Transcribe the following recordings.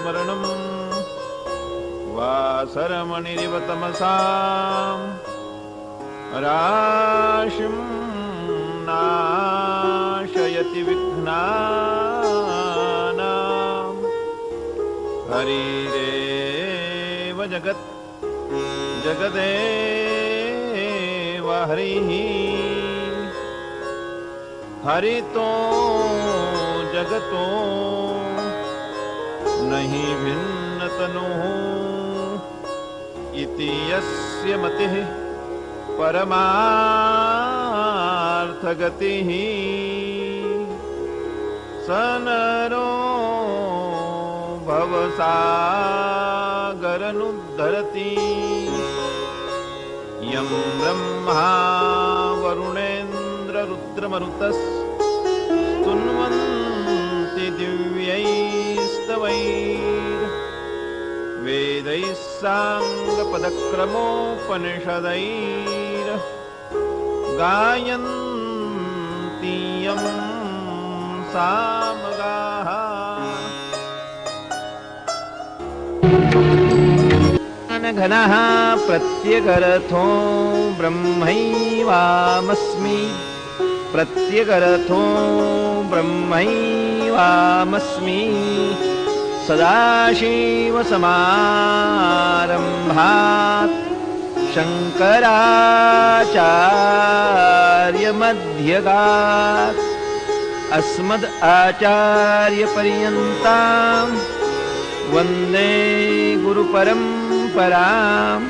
स्मरणं वासरमणिरिव तमसां राशिं नाशयति विघ्नानां हरिरेव जगदेव हरिः हरितो जगतो नहीं भिन्नतनुः इति यस्य मतिः परमार्थगतिः स नरो भवसागरनुद्धरति यं ब्रह्मा वरुणेन्द्ररुद्रमरुतस्तुन्वन्ति दिव्यैस्तवैर्वेदैः साङ्गपदक्रमोपनिषदैर् गायन्ति यं सामगाः घनः प्रत्यगरथो ब्रह्मैवामस्मि प्रत्यगरथो ब्रह्मैवामस्मि सदाशिवसमारम्भात् शङ्कराचार्यमध्यगात् अस्मद् आचार्यपर्यन्तां वन्दे गुरुपरम्परां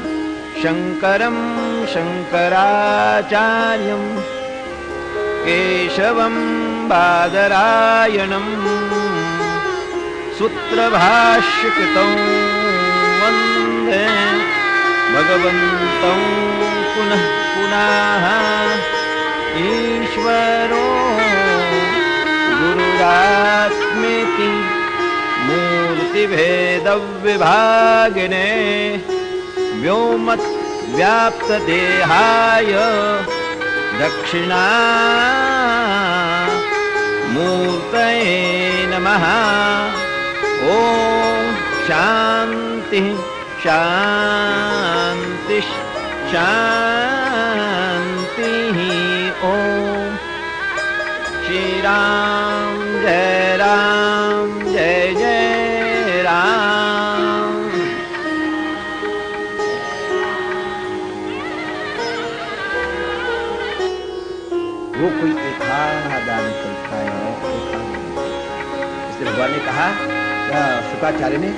शङ्करं शङ्कराचार्यं केशवं बादरायणं सूत्रभाष्यकृतौ वन्दे भगवन्तं पुनः पुनः ईश्वरो गुरुरात्मेति मूर्तिभेदविभागिने व्योमव्याप्तदेहाय दक्षिणामूर्तये नमः। ॐ शान्ति शान्ति शान्तिः। ॐ श्रीराम जय राम जय जय राम। वो कोई एकाना दान करता है, इसलिए भगवान ने कहा शुक्राचार्य ने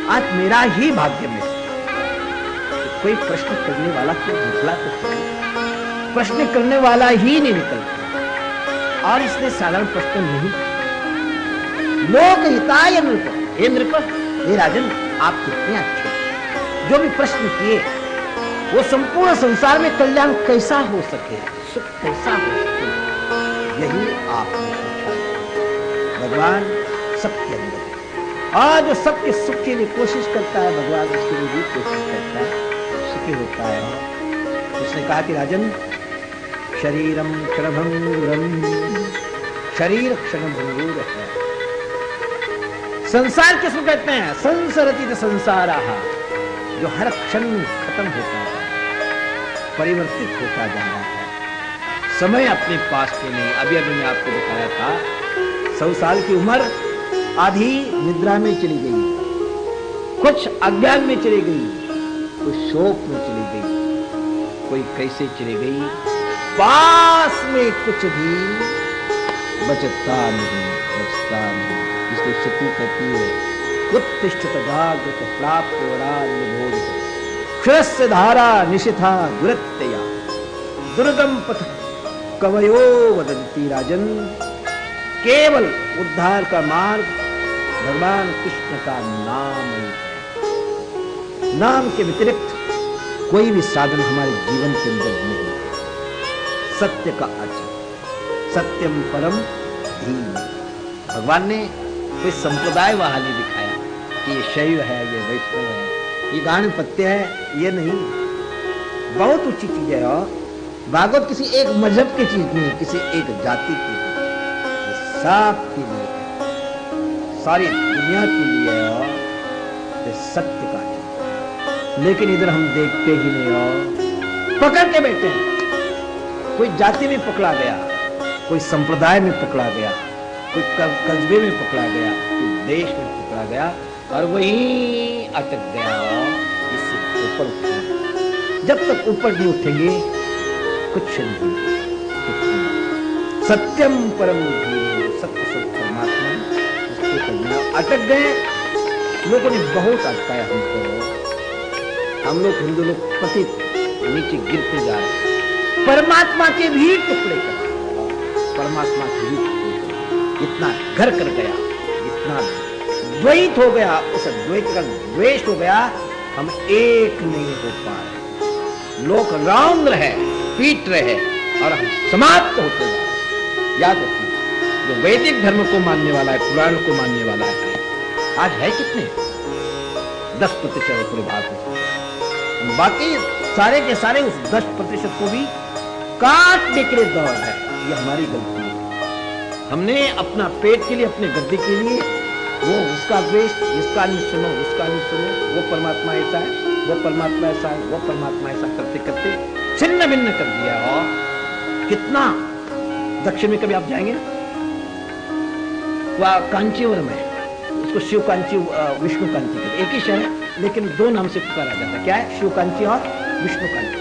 आज मेरा ही भाग्य में कोई प्रश्न करने वाला क्यों निकला, तो प्रश्न करने वाला ही नहीं निकलता। और इसने साधारण प्रश्न नहीं, लोक हिताय नृप, हे नृप, हे राजन, आप कितने अच्छे, जो भी प्रश्न किए वो संपूर्ण संसार में कल्याण कैसा हो सके, सुख कैसा हो सके, यही आपने पूछा। भगवान सबके अंदर और जो सबके सुख के लिए कोशिश करता है, भगवान उसके लिए भी कोशिश करता है, सुखी होता है। उसने कहा कि राजन, शरीरम क्षणभंगुरम, शरीर क्षणभंगुर है। संसार किसको कहते हैं? संसरति संसाराः, जो हर क्षण खत्म होता है, परिवर्तित होता जा रहा है। समय अपने पास में नहीं। अभी मैंने आपको बताया था 100 साल की उम्र आधी निद्रा में चली गई, कुछ अज्ञान में चली गई, कुछ शोक में चली गई, कोई कैसे चली गई, पास में कुछ भी बचता नहीं, बचता नहीं। इसलिए शक्ति कहती है उत्तिष्ठत जागृत प्राप्त वरान्य भोज क्षरस्य धारा निशिथा दुरत्यया दुर्गम पथ कवयो वदन्ति। राजन, केवल उद्धार का मार्ग भगवान कृष्ण का नाम है। नाम के व्यतिरिक्त कोई भी साधन हमारे जीवन के अंदर नहीं। सत्य का आचरण, सत्यम परम धीम। भगवान ने कोई संप्रदाय वहां नहीं दिखाया कि ये शैव है, ये वैष्णव है, ये गाणपत्य है, ये नहीं। बहुत ऊंची चीज है। और भागवत किसी एक मजहब की चीज नहीं, किसी एक जाति की, साफ की नहीं। सारी दुनिया के लिए ये सत्य का है। लेकिन इधर हम देखते ही नहीं हो, पकड़ के बैठे हैं। कोई जाति में पकड़ा गया, कोई संप्रदाय में पकड़ा गया, कोई कस्बे में पकड़ा गया, कोई देश में पकड़ा गया और वहीं अटक गया। इससे ऊपर उठेंगे, जब तक ऊपर नहीं उठेंगे कुछ नहीं। सत्यम परम धीरे, सत्य स्वरूप परमात्मा, उसके कन्या अटक गए। लोगों ने बहुत अटकाया हमको। हम लोग हिंदू लोग पतित नीचे गिरते जा रहे हैं। परमात्मा के भी टुकड़े कर, परमात्मा के भी टुकड़े, इतना घर कर गया, इतना द्वैत हो गया, उस द्वैत का द्वेष हो गया, हम एक नहीं हो पा रहे। लोग रौंद रहे, पीट रहे और हम समाप्त होते जा रहे। याद रखिए, जो वैदिक धर्म को मानने वाला है, पुराण को मानने वाला है, आज है कितने? 10% है पूरे भारत में। बाकी सारे के सारे उस 10% को भी काटने के लिए दौड़ है। ये हमारी गलती है। हमने अपना पेट के लिए, अपने गद्दे के लिए वो उसका द्वेष, इसका नहीं सुनो, उसका नहीं सुनो, वो परमात्मा ऐसा है, वो परमात्मा ऐसा है, वो परमात्मा ऐसा करते करते छिन्न भिन्न कर दिया। और कितना दक्षिण में कभी आप जाएंगे ना, वह कांचीवरम है, उसको शिव कांची, विष्णु कांची कहते। एक ही शहर है लेकिन दो नाम से पुकारा जाता है। क्या है? शिव कांची और विष्णु कांची।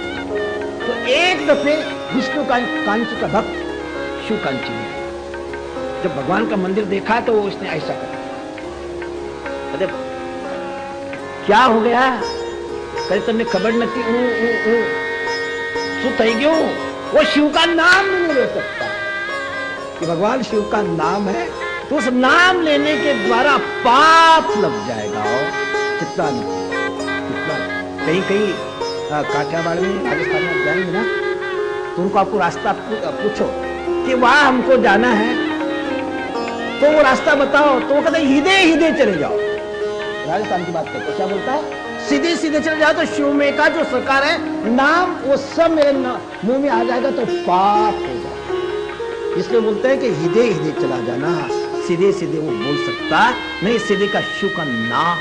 तो एक दफे विष्णु कांची का भक्त शिव कांची में जब भगवान का मंदिर देखा तो उसने ऐसा कहा, अरे क्या हो गया? कहीं तुमने खबर नहीं सु थई गयो। वो शिव का नाम नहीं ले सकता कि भगवान शिव का नाम है तो उस नाम लेने के द्वारा पाप लग जाएगा। कितना कहीं कहीं काठियावाड़ में, राजस्थान में जाएंगे ना तो उनको आपको रास्ता पूछो कि वहां हमको जाना है तो वो रास्ता बताओ, तो वो कहते हिदे हिदे चले जाओ। राजस्थान की बात करते क्या बोलता है? सीधे सीधे चले जाओ तो शिव में का जो सरकार है नाम वो सब मेरे मुंह में आ जाएगा तो पाप होगा। इसलिए बोलते हैं कि हिदे हिदे चला जाना, सीधे सीधे वो बोल सकता नहीं, सीधे का शिव का नाम।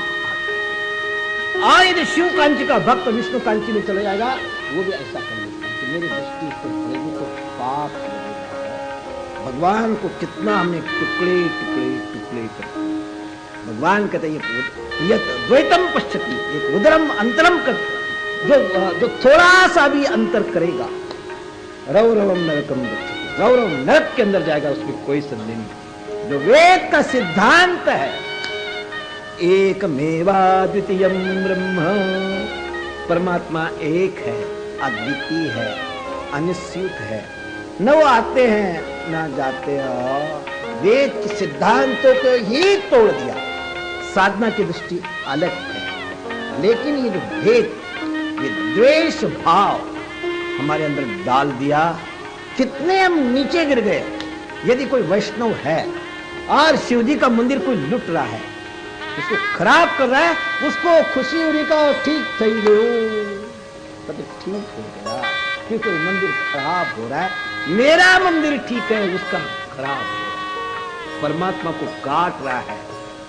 और यदि शिव कांची का भक्त विष्णु कांची में चले जाएगा वो भी ऐसा कर लेता कि मेरी दृष्टि से पड़ेगी तो पाप लगेगा। भगवान को कितना हमने टुकड़े टुकड़े टुकड़े कर। भगवान कहते ये द्वैतम पश्यति, एक उदरम अंतरम कर, जो थोड़ा सा भी अंतर करेगा रौरवम नरकम गच्छति, रौरव नरक के अंदर जाएगा, उसमें कोई संदेह नहीं। जो वेद का सिद्धांत है एकमेवा द्वितीयम ब्रह्म, परमात्मा एक है, अद्वितीय है, अनिश्चित है, न वो आते हैं न जाते हैं। वेद के सिद्धांतों को ही तोड़ दिया। साधना की दृष्टि अलग है, लेकिन ये जो भेद, ये द्वेष भाव हमारे अंदर डाल दिया, कितने हम नीचे गिर गए। यदि कोई वैष्णव है और शिव जी का मंदिर कोई लूट रहा है, उसको खराब कर रहा है, उसको खुशी हो रही का ठीक थई गयो, तो ठीक हो गया क्योंकि मंदिर खराब हो रहा है। मेरा मंदिर ठीक है, उसका खराब हो रहा है। परमात्मा को काट रहा है,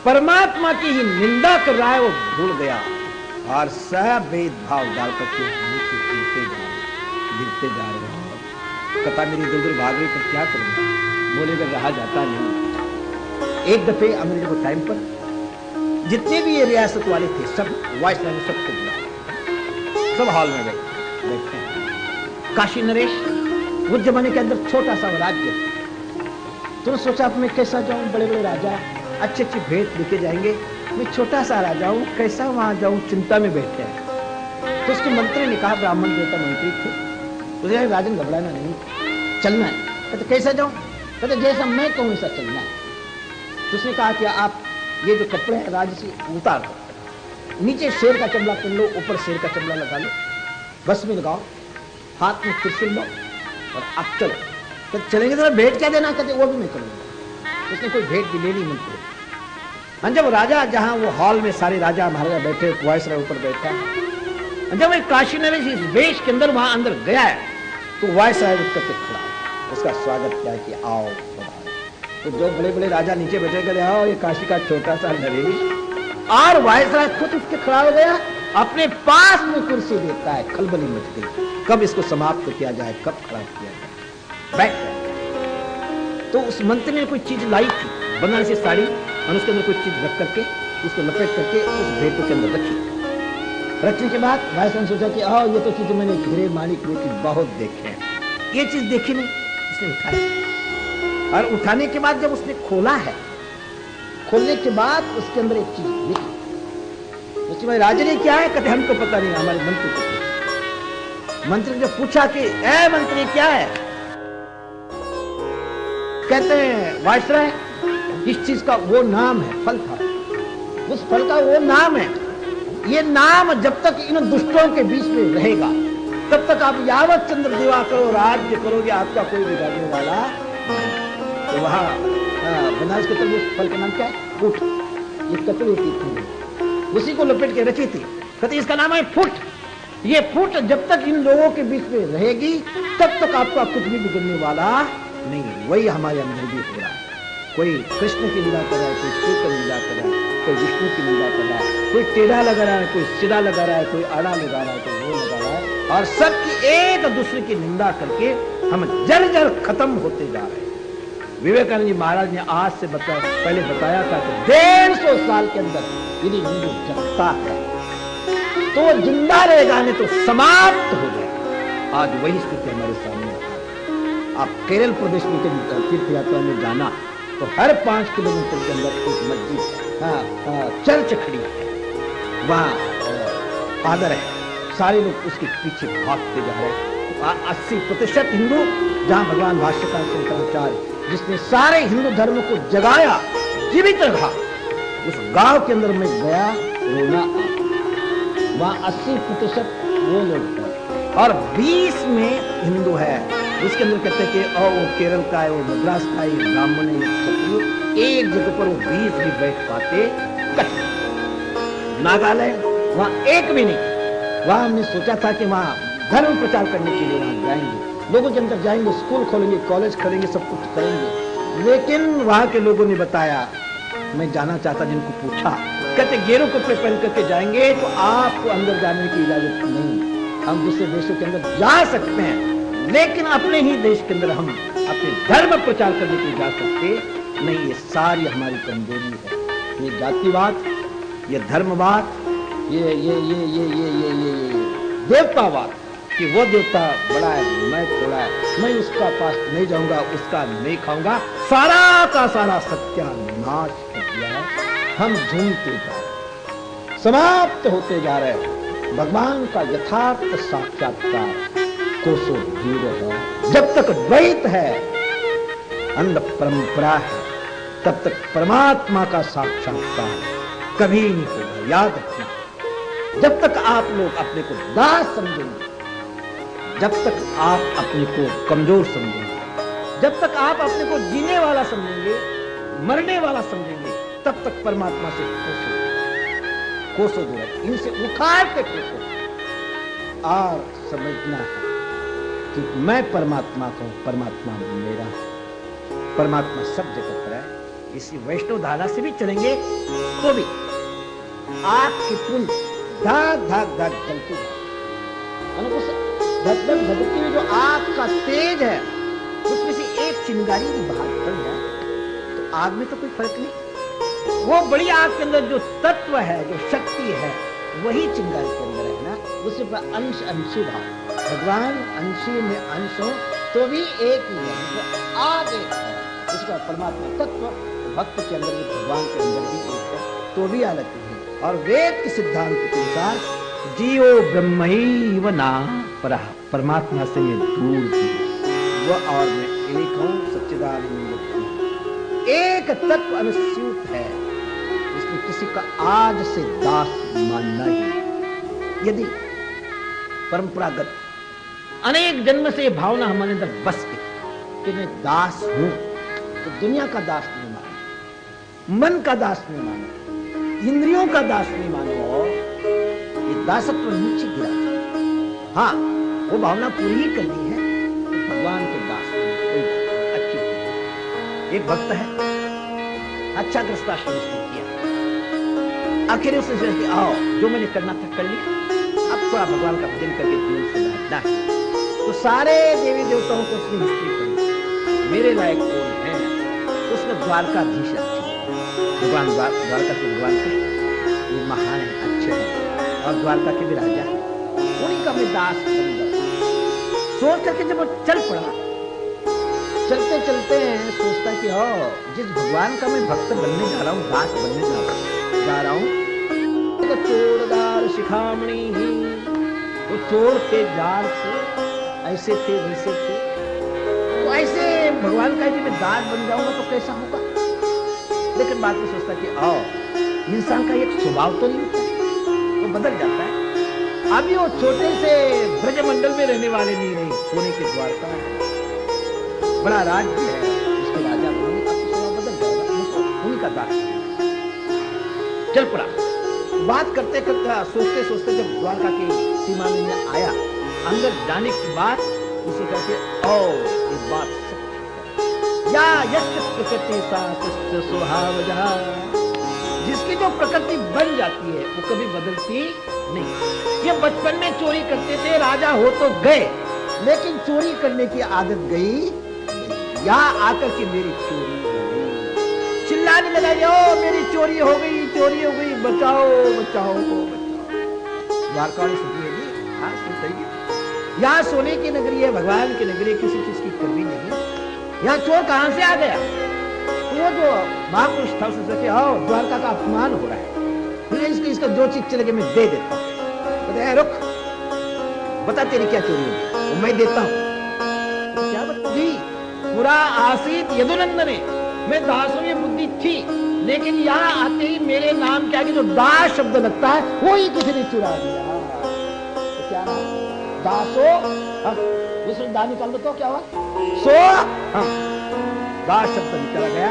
परमात्मा की ही निंदा कर रहा है, वो भूल गया और सब भेदभाव डाल करके नीचे गिरते जा रहे हो। कथा मेरी दूर दूर भाग रही तो क्या करूंगा, बोलेगा रहा जाता नहीं। एक दफे अमेरिका को टाइम पर जितने भी ये रियासत वाले थे सब वॉइस ने सबको बुलाया, सब हॉल में बैठे हैं। काशी नरेश उस जमाने के अंदर छोटा सा राज्य, तुमने सोचा अब मैं कैसा जाऊं, बड़े बड़े राजा अच्छी अच्छी भेंट लेके जाएंगे, मैं छोटा सा राजा हूं, कैसा वहां जाऊं, चिंता में बैठे हैं। तो उसके मंत्री ने कहा, ब्राह्मण देवता मंत्री थे, उसने राजन घबराना नहीं, चलना है। कहते कैसा जाऊं? कहते जैसा मैं कहूं वैसा चलना है। तो उसने कहा कि आप ये जो कपड़े हैं राज से उतार दो, नीचे शेर का चमड़ा पहन लो, ऊपर शेर का चमड़ा लगा लो, बस में लगाओ, हाथ में त्रिशूल लो और अब चलो। तो चलेंगे तो भेंट क्या देना? कहते वो भी मैं करूंगा। उसने कोई भेंट भी ले ली मंत्री। जब राजा, जहां वो हॉल में सारे राजा महाराजा बैठे, वायसराय ऊपर बैठा, जब एक काशी नरेश इस वेश के अंदर वहां अंदर गया है तो वायसराय उठ करके खड़ा, उसका स्वागत किया कि आओ। तो जो बड़े बड़े राजा नीचे बैठे गए, आओ ये काशी का छोटा सा नरेश, और वायसराय खुद उठ के खड़ा हो गया, अपने पास में कुर्सी देता है। खलबली मच गई, कब इसको समाप्त किया जाए, कब खड़ा किया जाए। बैठ गए। तो उस मंत्री ने कोई चीज लाई थी, बनारसी साड़ी, और उसके अंदर कोई चीज रख करके उसको लपेट करके उस भेंटों के अंदर रखी। रखने के बाद वायसराय ने सोचा कि आओ ये तो चीज मैंने हीरे माणिक मोती बहुत देखे हैं, ये चीज देखी नहीं। उसने उठाया, और उठाने के बाद जब उसने खोला है, खोलने के बाद उसके अंदर एक चीज लिखी। उसके बाद राजा ने क्या है, कहते हमको पता नहीं, हमारे मंत्री को पूछा। मंत्री ने जब पूछा कि ए मंत्री क्या है, कहते हैं वायसराय इस चीज का वो नाम है, फल था, उस फल का वो नाम है, ये नाम जब तक इन दुष्टों के बीच में रहेगा तब तक आप यावत चंद्र दिवाकर राज्य करोगे, आपका कोई बिगाड़ने वाला नहीं। तो वहां बनारस के तरफ उस फल का नाम क्या है, फूट। ये कतरी थी, उसी को लपेट के रखी थी, कहते इसका नाम है फूट। ये फूट जब तक इन लोगों के बीच में रहेगी तब तक आपका कुछ भी बिगड़ने वाला नहीं। वही हमारे अंदर भी हो रहा है। कोई कृष्ण की निंदा कर रहा है, कोई शिव की निंदा कर रहा है, कोई विष्णु की निंदा कर रहा है, कोई टेढ़ा लगा रहा है, कोई सीधा लगा रहा है, कोई आड़ा लगा रहा है, कोई वो लगा रहा है, और सबकी एक दूसरे की निंदा करके हम जल जल खत्म होते जा रहे हैं। विवेकानंद जी महाराज ने आज से पहले बताया था कि 150 साल के अंदर यदि हिंदू जगता है तो जिंदा रहेगा, नहीं तो समाप्त हो गया। आज वही स्थिति हमारे सामने है। आप केरल प्रदेश में तीर्थ यात्रा में जाना तो हर 5 किलोमीटर के अंदर एक मस्जिद, चर्च खड़ी है, वहाँ फादर है, सारे लोग उसके पीछे भागते जा रहे हैं। 80% हिंदू, जहाँ भगवान भाष्यकार शंकराचार्य जिसने सारे हिंदू धर्म को जगाया, जीवित रखा, उस गांव के अंदर मैं गया, रोना आ, वहाँ 80% वो लोग हैं और 20 में हिंदू है। उसके अंदर कहते हैं कि वो केरल का है, वो मद्रास का है, ब्राह्मण है, एक जगह पर वो 20 भी बैठ पाते। नागालैंड वहाँ एक भी नहीं। वहाँ हमने सोचा था कि वहाँ धर्म प्रचार करने के लिए वहाँ जाएंगे, लोगों के अंदर जाएंगे, स्कूल खोलेंगे, कॉलेज खोलेंगे, सब कुछ करेंगे। लेकिन वहाँ के लोगों ने बताया, मैं जाना चाहता, जिनको पूछा, कहते गेरू कपड़े पहन करके जाएंगे तो आपको अंदर जाने की इजाजत नहीं। हम दूसरे देशों के अंदर जा सकते हैं, लेकिन अपने ही देश के अंदर हम अपने धर्म प्रचार करने के लिए जा सकते नहीं। ये सारी हमारी कमजोरी है। ये जातिवाद, ये धर्मवाद, ये देवतावाद कि वो देवता बड़ा है, मैं थोड़ा है, मैं उसका पास नहीं जाऊंगा, उसका नहीं खाऊंगा, सारा का सारा सत्यानाश कर दिया है। हम झूमते जा रहे, समाप्त होते जा रहे। भगवान का यथार्थ साक्षात्कार कोसों दूर है। जब तक द्वैत है, अंध परंपरा है, तब तक परमात्मा का साक्षात्कार कभी नहीं होगा। याद रखना, जब तक आप लोग अपने को दास समझेंगे, जब तक आप अपने को कमजोर समझेंगे, जब तक आप अपने को जीने वाला समझेंगे, मरने वाला समझेंगे, तब तक परमात्मा से कोसों दूर है। इनसे उखाड़ के फेंको और समझना है कि मैं परमात्मा को, परमात्मा मेरा, परमात्मा सब जगह पर है। इसी वैष्णव धारा से भी चलेंगे तो भी आपकी पुण्य धाक धाक धाक जलती है। धक धक धकती हुई जो आग का तेज है, उसमें से एक चिंगारी भी बाहर निकल जाए तो आग में तो कोई फर्क नहीं। वो बड़ी आग के अंदर जो तत्व है, जो शक्ति है, वही चिंगारी के अंदर है ना। उसी पर अंश अंशी भाव, भगवान अंशी में अंश हो तो भी एक ही है, तो आग एक है। इसका परमात्मा तत्व भक्त के अंदर भी, भगवान के अंदर भी एक है, तो भी अलग है। और वेद के सिद्धांत के अनुसार जीवो ब्रह्मैव न परः, परमात्मा से मैं दूर हूँ, वह और मैं एक हूँ, सच्चिदानंद एक तत्व अनुस्यूत है। इसमें किसी का आज से दास मानना ही, यदि परंपरागत अनेक जन्म से भावना हमारे अंदर बस गई कि मैं दास हूं, तो दुनिया का दास नहीं मानो, मन का दास नहीं मानो, इंद्रियों का दास नहीं मानो, ये दासत्व नीचे गिरा। हाँ, वो भावना पूरी करनी है तो भगवान के दास कोई अच्छी एक भक्त है, अच्छा गृहस्थाश्रम उसने किया। आखिर उसने सोचा कि आओ जो मैंने करना था कर लिया, अब थोड़ा भगवान का भजन करके जीवन सुधारना है। तो सारे देवी देवताओं को उसने हिस्ट्री पढ़ी, मेरे लायक कौन है। उसने द्वारकाधीश भगवान द्वारका के भगवान के ये महान है, अच्छे हैं और द्वारका के भी राजा है, उन्हीं का मैं दास बन गया। सोच करके जब वो चल पड़ा, चलते चलते सोचता कि हो जिस भगवान का मैं भक्त बनने जा रहा हूँ, दास बनने जा रहा हूँ, तो चोरदार शिखामणि ही, वो चोर थे, जाल से ऐसे थे वैसे थे, तो ऐसे भगवान का यदि मैं दास बन जाऊंगा तो कैसा होगा। लेकिन बाद में सोचता कि आओ इंसान का एक स्वभाव तो नहीं होता, वो बदल जाता है। अभी वो छोटे से ब्रजमंडल में रहने वाले नहीं रहे, सोने के द्वारका है, बड़ा राज्य है, उसके राजा बने, अब तो स्वभाव बदल जाएगा, उन्हीं का दास चल पड़ा। बात करते करते सोचते सोचते जब द्वारका की सीमा में आया, अंदर जाने के बाद उसे कहते ओ ये बात सत्य या यस्य प्रकृति सा सत्य स्वभावजा, जिसकी जो प्रकृति बन जाती है वो कभी बदलती नहीं। ये बचपन में चोरी करते थे, राजा हो तो गए, लेकिन चोरी करने की आदत गई, या आकर के मेरी चोरी हो गई, चिल्लाने लगा ओ मेरी चोरी हो गई, चोरी हो गई, बचाओ बचाओ बचाओ। द्वारका वाली सुधी है जी, हाँ सुन, यहाँ सोने की नगरी है, भगवान की नगरी, किसी चीज की कमी नहीं। यहाँ चोर कहां से आ गया? वो जो महापुरुष था उसने सोचा आओ द्वारका का अपमान हो रहा है, इसका जो चीज चलेगी मैं दे देता हूँ। रुक, बता तेरी क्या चोरी है, वो मैं देता हूँ। तो क्या बता जी, पूरा आसित यदुनंदने, मैं दास हूं ये बुद्धि थी, लेकिन यहाँ आते ही मेरे नाम के आगे जो दास शब्द लगता है वो ही किसी ने चुरा दिया। तो क्या नाम दासो, उसमें दा निकाल दो तो क्या हुआ, सो दास शब्द निकल गया।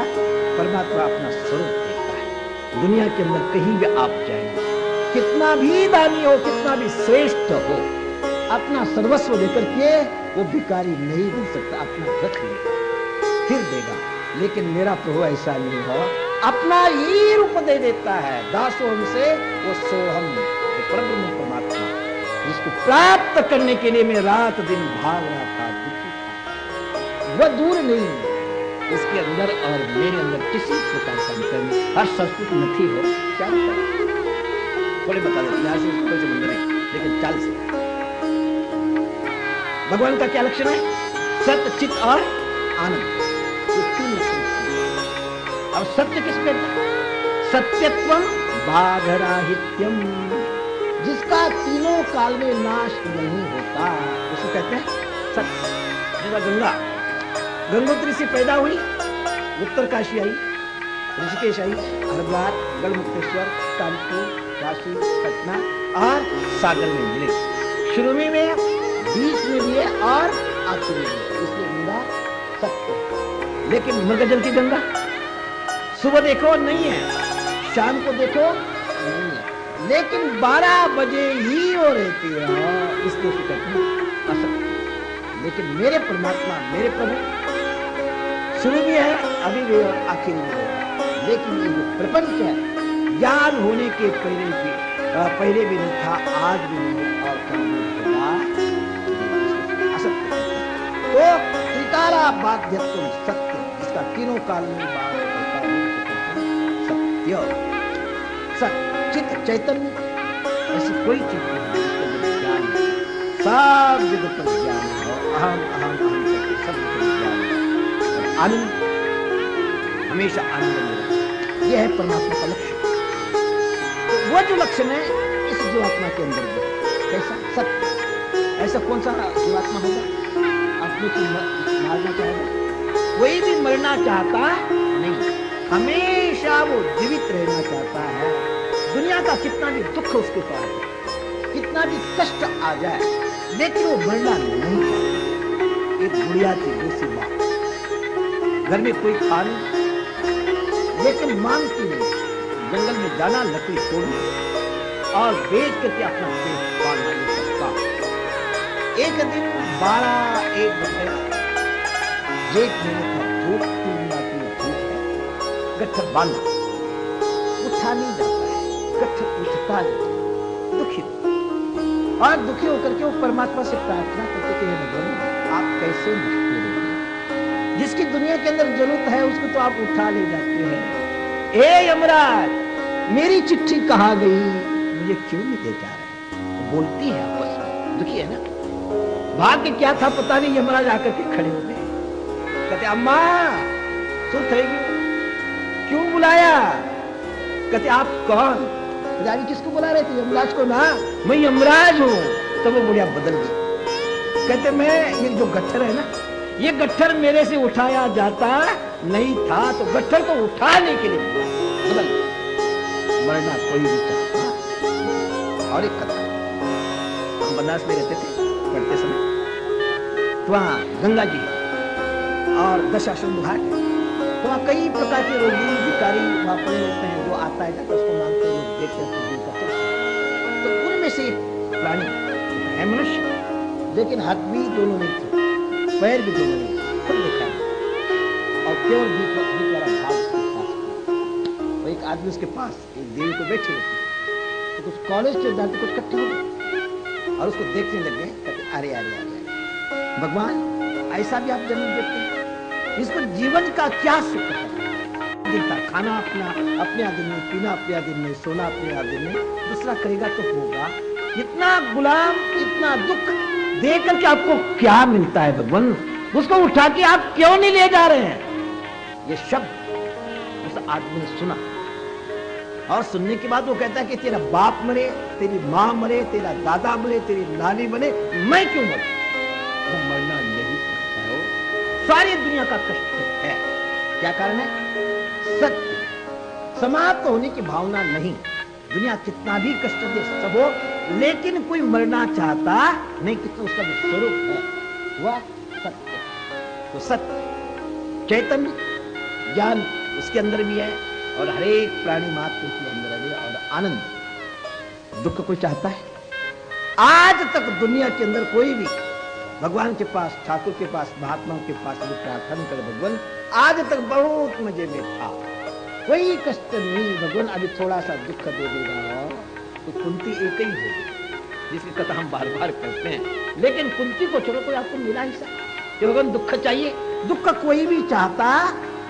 परमात्मा अपना स्वरूप देता है दुनिया के अंदर, कहीं भी आप जाएंगे, कितना भी दानी हो, कितना भी श्रेष्ठ हो, अपना सर्वस्व देकर के वो भिखारी नहीं बन सकता, अपना रख लेगा फिर देगा। लेकिन मेरा प्रभु ऐसा नहीं हो, अपना ही रूप दे देता है। दासो हमसे वो सोहम, परब्रह्म परमात्मा, जिसको प्राप्त करने के लिए मैं रात दिन भाग रहा था, दुखी था, वह दूर नहीं, इसके अंदर और मेरे अंदर किसी प्रकार का अंतर नहीं। हर संस्कृत नथी हो, क्या थोड़े बता देते, यहाँ से कोई संबंध नहीं, लेकिन चाल से भगवान का क्या लक्षण है, सत्य चित और आनंद, ये तीन लक्षण। अब सत्य किस पे, सत्यत्वम बाधराहित्यम, जिसका तीनों काल में नाश नहीं होता, उसे कहते हैं सत्य। जैसा गंगा, गंगोत्री से पैदा हुई, उत्तर काशी आई, ऋषिकेश आई, हरिद्वार, गढ़मुक्तेश्वर, कानपुर, काशी, पटना और सागर में मिले, शुरू में बीच में भी है और आखिर में भी, इसलिए गंगा सत्य। लेकिन मृगजल की गंगा सुबह देखो नहीं है, शाम को देखो नहीं है, लेकिन 12 बजे ही हो रहती है, इसलिए कहते हैं असत्य। लेकिन मेरे परमात्मा, मेरे प्रभु शुरू भी है, अभी भी और आखिर में होगा। लेकिन ये जो प्रपंच है, ज्ञान होने के पहले भी नहीं था, आज भी नहीं और कल भी होगा, असत्य। तो त्रिकाला बाध्यत्व सत्य, जिसका तीनों काल में बात होता है, सत्य। सत्य चित चैतन्य, ऐसी कोई चीज नहीं जिसके ज्ञान, सब जगह पर ज्ञान हो, अहम अहम अहम करके सब ज्ञान, आनंद, हमेशा आनंद में, यह है परमात्मा का लक्ष्य। तो वो जो लक्षण है इस जीवात्मा के अंदर भी कैसा सत्य, ऐसा कौन सा जीवात्मा होगा अपने को मारना चाहेगा? कोई भी मरना चाहता नहीं, हमेशा वो जीवित रहना चाहता है। दुनिया का कितना भी दुख उसके पास है, कितना भी कष्ट आ जाए, लेकिन वो मरना नहीं चाहता। एक बुढ़िया थी, दूसरी बात, घर में कोई था नहीं, लेकिन मांगती नहीं, जंगल में जाना, लकड़ी तोड़ना और बेच करके अपना पेट पालना नहीं सकता। एक दिन 12-1 बजे जेठ महीने का धूप, 3 रात में गट्ठर बांधा, उठा नहीं जाता है, गट्ठर उठता नहीं, दुखी और दुखी होकर के वो परमात्मा से प्रार्थना करते कि हे भगवान आप कैसे मुझको रोके, जिसकी दुनिया के अंदर जरूरत है उसको तो आप उठा ले जाते हैं। ए यमराज मेरी चिट्ठी कहाँ गई, मुझे क्यों नहीं दे जा रहे? बोलती है आपस में, दुखी है ना। भाग्य क्या था पता नहीं, यमराज आकर के खड़े हो गए, कहते अम्मा सुन थे क्यों बुलाया? कहते आप कौन? पुजारी किसको बुला रहे थे? यमराज को ना, मैं यमराज हूं। तो वो बुढ़िया बदल गई, कहते मैं ये जो गट्ठर है ना, ये गट्ठर मेरे से उठाया जाता नहीं था, तो गट्ठर को उठाने के लिए बदल मरना कोई भी चाहता। और एक कथा, हम बनारस में रहते थे पढ़ते समय, तो वहां गंगा जी और दशाश्वमेध घाट, तो वहां कई प्रकार के रोगी भिखारी वहां पड़े रहते हैं, जो आता है जाता उसको मांगते हैं, लोग देखते हैं तो उनमें से एक प्राणी है मनुष्य, लेकिन हाथ भी दोनों नहीं थे, पैर भी दोनों नहीं थे, खुद देखा है और केवल भीख वाला भाव उसके पास। तो एक आदमी उसके पास एक देवी को बैठे रहते, तो कुछ कॉलेज के विद्यार्थी कुछ इकट्ठे हो गए और उसको देखने लग गए, कहते अरे अरे अरे भगवान ऐसा भी आप जन्म देते हैं, इसको जीवन का क्या सुख है? देखता खाना अपने आदमी में, पीना अपने आदमी में, सोना अपने आदमी में, दूसरा करेगा तो होगा। इतना गुलाम, इतना दुख दे करके आपको क्या मिलता है भगवान? उसको उठा के आप क्यों नहीं ले जा रहे हैं? ये शब्द उस आदमी ने सुना और सुनने के बाद वो कहता है कि तेरा बाप मरे, तेरी माँ मरे, तेरा दादा मरे, तेरी नानी मरे, मैं क्यों मरूं? वो मरना नहीं सकता है, सारी दुनिया का कष्ट है। क्या कारण है? सत्य समाप्त होने की भावना नहीं। दुनिया कितना भी कष्ट दे सब हो, लेकिन कोई मरना चाहता नहीं, कितना उसका जो स्वरूप है वह सत्य है। तो सत्य चैतन्य ज्ञान उसके अंदर भी है और हर एक प्राणी मात्र के अंदर है। और आनंद दुख कोई चाहता है? आज तक दुनिया के अंदर कोई भी भगवान के पास, ठाकुर के पास, महात्माओं के पास भी प्रार्थना कर भगवान आज तक बहुत मजे में था, कोई कष्ट नहीं, भगवान अभी थोड़ा सा दुख दे देगा। तो कुंती एक ही है जिसकी कथा हम बार बार करते हैं, लेकिन कुंती को छोड़ो कोई आपको मिला ही सा कि भगवान दुख चाहिए? दुख कोई भी चाहता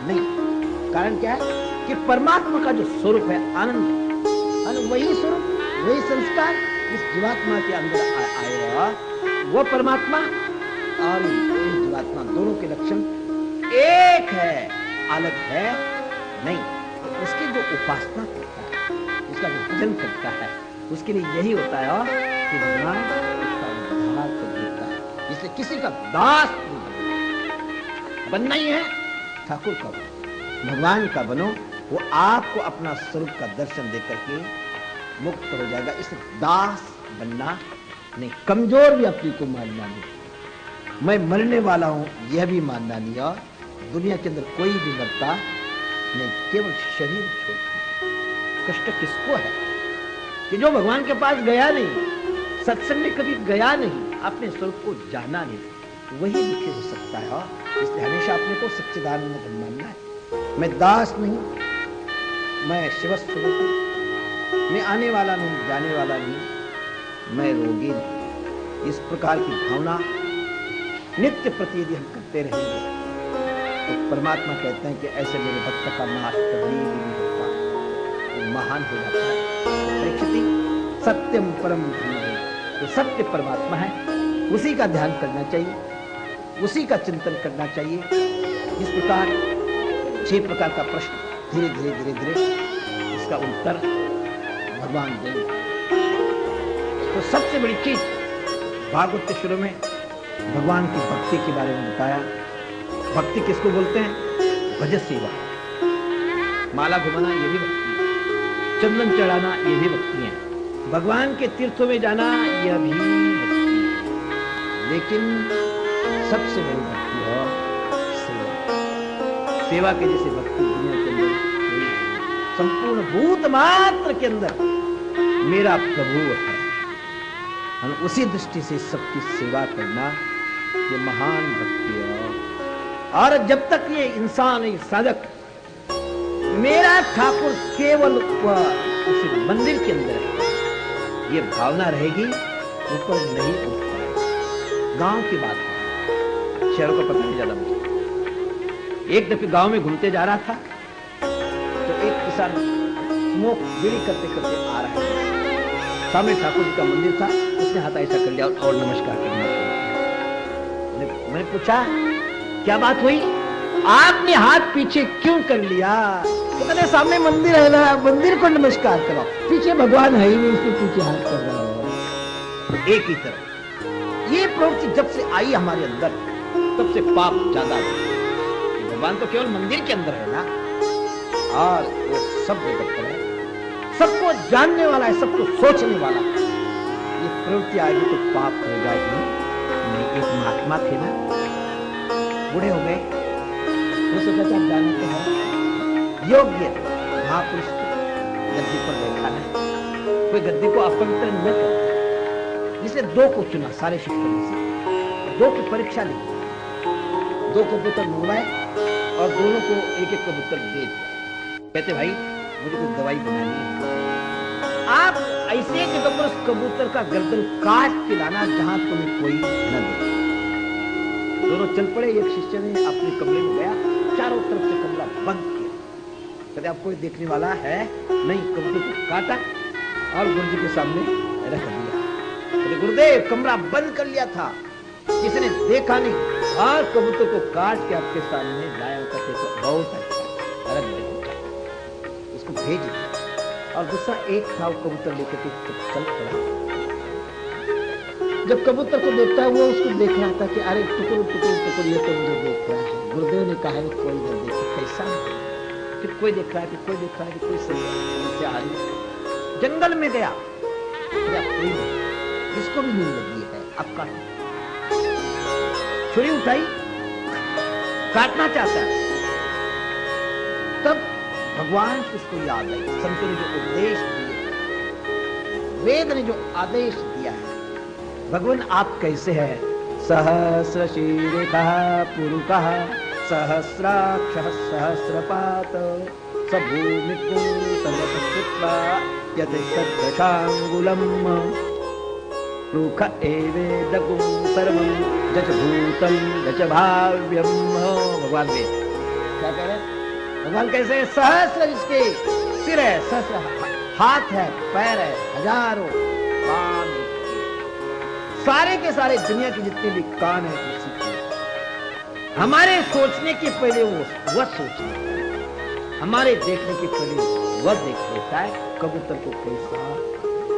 नहीं। कारण क्या है कि परमात्मा का जो स्वरूप है आनंद, वही स्वरूप, वही संस्कार इस जीवात्मा के अंदर आएगा। वो परमात्मा और जीवात्मा दोनों के लक्षण एक है, अलग है नहीं। उसकी जो उपासना करता है, उसका जो भजन करता है, उसके लिए यही होता है कि भगवान उसका उद्धार कर देता है। इसलिए किसी का दास नहीं बनना ही है, ठाकुर का बनो, भगवान का बनो। वो आपको अपना स्वरूप का दर्शन देकर के मुक्त हो जाएगा। इसलिए दास बनना नहीं, कमजोर भी अपनी को मानना नहीं, मैं मरने वाला हूं यह भी मानना नहीं। और दुनिया के अंदर कोई भी मरता नहीं, केवल शरीर छोड़कर। कष्ट किसको है कि जो भगवान के पास गया नहीं, सत्संग में कभी गया नहीं, अपने स्वरूप को जाना नहीं, वही दुखी हो सकता है। इसलिए हमेशा अपने को सच्चिदानंद मानना है। मैं दास नहीं, मैं शिवस्वरूप हूं, मैं आने वाला नहीं, जाने वाला नहीं, मैं रोगी नहीं। इस प्रकार की भावना नित्य प्रति यदि हम करते रहेंगे तो परमात्मा कहते हैं कि ऐसे मेरे भक्त का नाश कभी भी नहीं होता, वो महान हो जाता है। परीक्षित सत्यम परम धीमहि, तो सत्य परमात्मा है, उसी का ध्यान करना चाहिए, उसी का चिंतन करना चाहिए। इस प्रकार 6 प्रकार का प्रश्न धीरे धीरे धीरे धीरे इसका उत्तर भगवान देंगे। तो सबसे बड़ी चीज भागवत के शुरू में भगवान की भक्ति के बारे में बताया। भक्ति किसको बोलते हैं? भज सेवा, माला घुमाना ये भी भक्ति है, चंदन चढ़ाना ये भी भक्ति है, भगवान के तीर्थों में जाना यह भी भक्ति है। लेकिन सबसे बड़ी भक्ति है सेवा। सेवा के जैसे भक्ति दुनिया के अंदर कोई नहीं। संपूर्ण भूत मात्र के अंदर मेरा प्रभु है, हम उसी दृष्टि से सबकी सेवा करना ये महान भक्ति है। और जब तक ये इंसान, ये साधक मेरा ठाकुर केवल उस मंदिर के अंदर है, ये भावना रहेगी, ऊपर नहीं उठ पाएगा। गांव की बात है, शहरों का पता नहीं ज्यादा मुझे। एक दफे गांव में घूमते जा रहा था तो एक किसान स्मोक बीड़ी करते करते आ रहा है, सामने ठाकुर जी का मंदिर था, उसने हाथ ऐसा कर लिया और नमस्कार करना शुरू किया। मैंने पूछा क्या बात हुई, आपने हाथ पीछे क्यों कर लिया? तो कहते सामने मंदिर है ना, मंदिर को नमस्कार करो, पीछे भगवान है ही नहीं, उसके पीछे हाथ कर रहा है। एक ही तरह ये प्रवृत्ति जब से आई हमारे अंदर, तब से पाप ज्यादा हुआ। भगवान तो केवल मंदिर के अंदर है ना, और वो सब जगत पर है, सबको जानने वाला है, सबको सोचने वाला है। ये प्रवृत्ति आएगी तो पाप हो जाएगी। नहीं, एक महात्मा थे ना, बूढ़े हो गए, वो सोचा आप जानते हैं योग्य महापुरुष गद्दी पर बैठा है, कोई गद्दी को अपवित्र न करे, जिसे दो को चुना सारे शिष्यों में से, दो की परीक्षा ली, दो कबूतर मंगवाए और दोनों को एक एक कबूतर दे दिया। कहते भाई मुझे कोई दवाई बनानी है, आप ऐसे जगह पर उस कबूतर का गर्दन काट के लाना जहां तुम्हें कोई न देखे। दोनों चल पड़े, एक शिष्य ने अपने कमरे में गया, चारों तरफ से कमरा बंद किया, कहते आप कोई देखने वाला है नहीं, कबूतर को काटा और गुरु जी के सामने रख दिया। कहते गुरुदेव कमरा बंद कर लिया था, किसी ने देखा नहीं और कबूतर को काट के आपके सामने लाया, कहते तो बहुत अच्छा, रख दे, उसको भेज दिया। और दूसरा एक था, वो कबूतर लेकर के चल पड़ा। जब कबूतर को देखता है वो उसको देख रहा था कि अरे टुकुर टुकुर टुकुर ये तो मुझे देख रहा है। गुरुदेव ने कहा है कोई न देखे, कैसा है? फिर कोई देख रहा है, फिर कोई देख रहा है, कोई सही आ रही। जंगल में गया, कोई जिसको भी नींद लगी है अब काट, छुरी उठाई, काटना चाहता है, तब भगवान उसको याद आई, संतों ने जो उपदेश दिए, वेद ने जो आदेश दिया है, भगवान आप कैसे हैं? सहस्र शीर्षः पुरुषः सहस्राक्षः सहस्रपात सभूमिको सर्वतः यथेष्टदशांगुलम् रुख एवेदगुं सर्वं जच भूतं जच भाव्यं। भगवान ने क्या कह रहे? भगवान कैसे है? सहस्र जिसके सिर है, सहस्र हाथ है, पैर है, हजारों कान, सारे के सारे दुनिया के जितने भी कान है उसी के। हमारे सोचने के पहले वह सोच लेता है, हमारे देखने के पहले वह देख लेता है। कबूतर को कैसा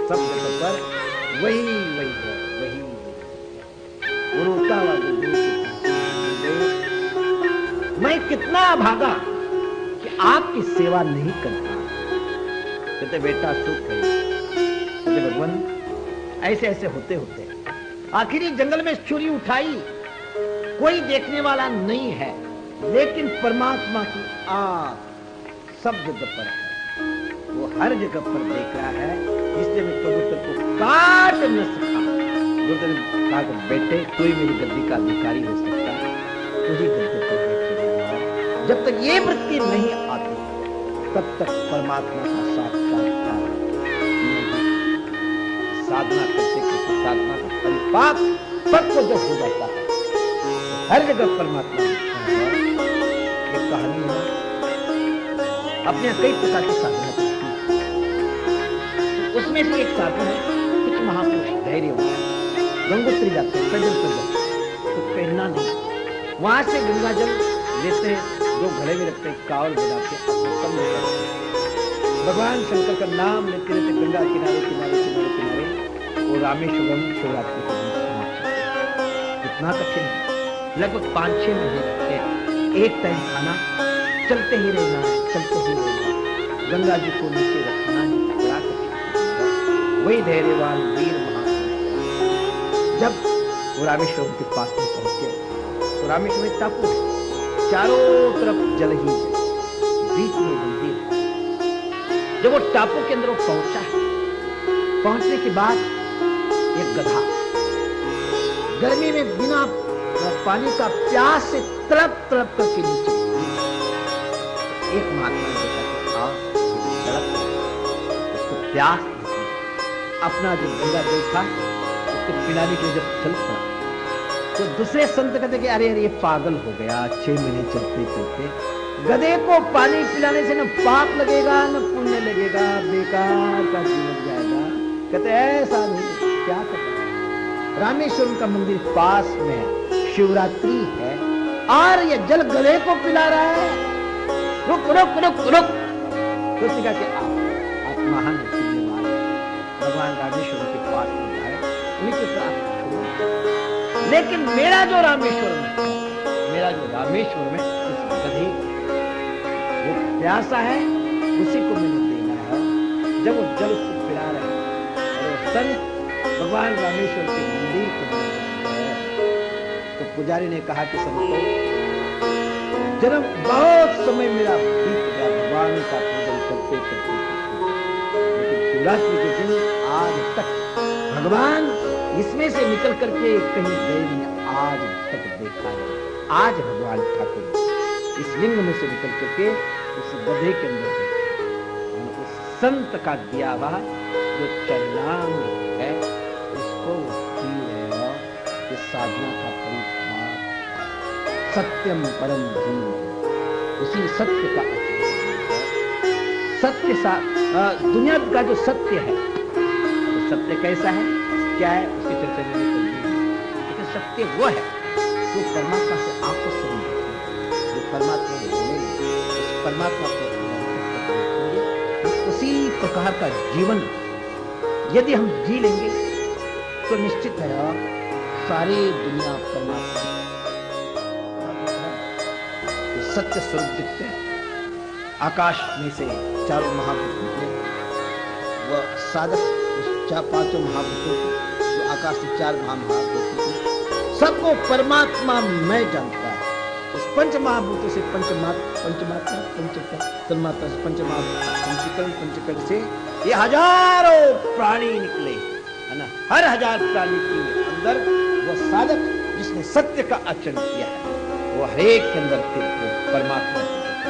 सब जगह पर वही वही है, वही वो रोता हुआ मैं कितना भागा कि आपकी सेवा नहीं करता। कहते बेटा सुख है। कहते भगवान ऐसे ऐसे होते होते आखिर जंगल में छुरी उठाई, कोई देखने वाला नहीं है, लेकिन परमात्मा की आँख सब जगह पर है, वो हर जगह पर देख रहा है। इसलिए मैं कबूतर को काट न सका। गुरुदेव ने कहा कि बेटे तू ही मेरी गद्दी का अधिकारी हो सकता है, तू ही गद्दी पर बैठेगा। जब तक ये वृत्ति नहीं आती तब तक परमात्मा का साक्षात्कार नहीं। साधना करते करते साधना का परिपाक पक्व जब हो जाता है तो हर जगह परमात्मा दिखता है। एक कहानी है, अपने कई प्रकार की साधना करती है, उसमें से एक साधना है कुछ महापुरुष धैर्य गंगोत्री जाते हैं, पैदल पैदल तो पहनना नहीं, वहां से गंगा जल लेते हैं, दो घड़े में रखते हैं, कावड़ बजाते हैं, भगवान शंकर का नाम लेते रहते गंगा किनारे किनारे किनारे किनारे वो रामेश्वरम शिवरात्रि के दिन समाप्त। इतना कठिन है, लगभग 5-6 महीने लगते हैं। एक टाइम खाना, चलते ही रहना है, चलते ही रहना, गंगा जी को नीचे रखना है, बड़ा कठिन। वही धैर्यवान वीर महापुरुष जब वो रामेश्वरम के पास में पहुंचे, तो रामेश्वरम में टापू है, चारों तरफ जल ही जल, बीच में मंदिर है। जब वो टापू के अंदर वो पहुंचा है, पहुंचने के बाद एक गधा गर्मी में बिना पानी का प्यास से तड़प तड़प करके नीचे, एक महात्मा ने देखा प्यास लगी। अपना जो गंगा जल था उसको पिलाने के लिए जब चल पड़ा तो दूसरे संत कहते कि अरे अरे ये पागल हो गया, 6 महीने चलते चलते गधे को पानी पिलाने से न पाप लगेगा न पुण्य लगेगा, बेकार का जीवन जाएगा। कहते ऐसा नहीं, क्या करना। रामेश्वरम का मंदिर पास में है, शिवरात्रि है और ये जल गधे को पिला रहा है। रुक रुक रुक रुक। तो उसने कहा कि आप महान पुण्यवान भगवान रामेश्वर के पास में जाए, उन्हीं के साथ छोड़ो। लेकिन मेरा जो रामेश्वर में उस गधे वो प्यासा है, उसी को मैंने देना है। जब वो जल को पिला रहे और वो संत भगवान रामेश्वर के मंदिर को तो पुजारी ने कहा कि संतो, जन्म बहुत समय मेरा बीत गया भगवान का पूजन करते करते, लेकिन शिवरात्रि के दिन आज तक भगवान इसमें से निकल करके कहीं गए नहीं, आज तक देखा है। आज भगवान ठाकुर इस लिंग में से निकल करके उस गधे के अंदर बैठे। उस संत का दिया हुआ जो चरणाम है उसको पी रहे हो। ये साधना का परिपाक, सत्यम परम धर्म, उसी सत्य का सत्य साथ दुनिया का जो सत्य है, तो सत्य कैसा है, क्या है, उसकी चर्चा में लेकिन सत्य वो है जो परमात्मा से आपको संबंधित है, जो परमात्मा बोलेंगे उस परमात्मा को उसी प्रकार का जीवन यदि हम जी लेंगे तो निश्चित है सारी दुनिया परमात्मा सत्य स्वरूप दिखते हैं। आकाश में से चारों महाभूत निकले, वह साधक उस पांचों महाभूतों को, जो आकाश से 4 महाभूतों को सबको परमात्मा में जानता है। उस पंच महाभूतों से पंचकरण से ये हजारों प्राणी निकले, है ना। हर 1000 प्राणी के अंदर वो साधक जिसने सत्य का आचरण किया है, वो हरेक के अंदर परमात्मा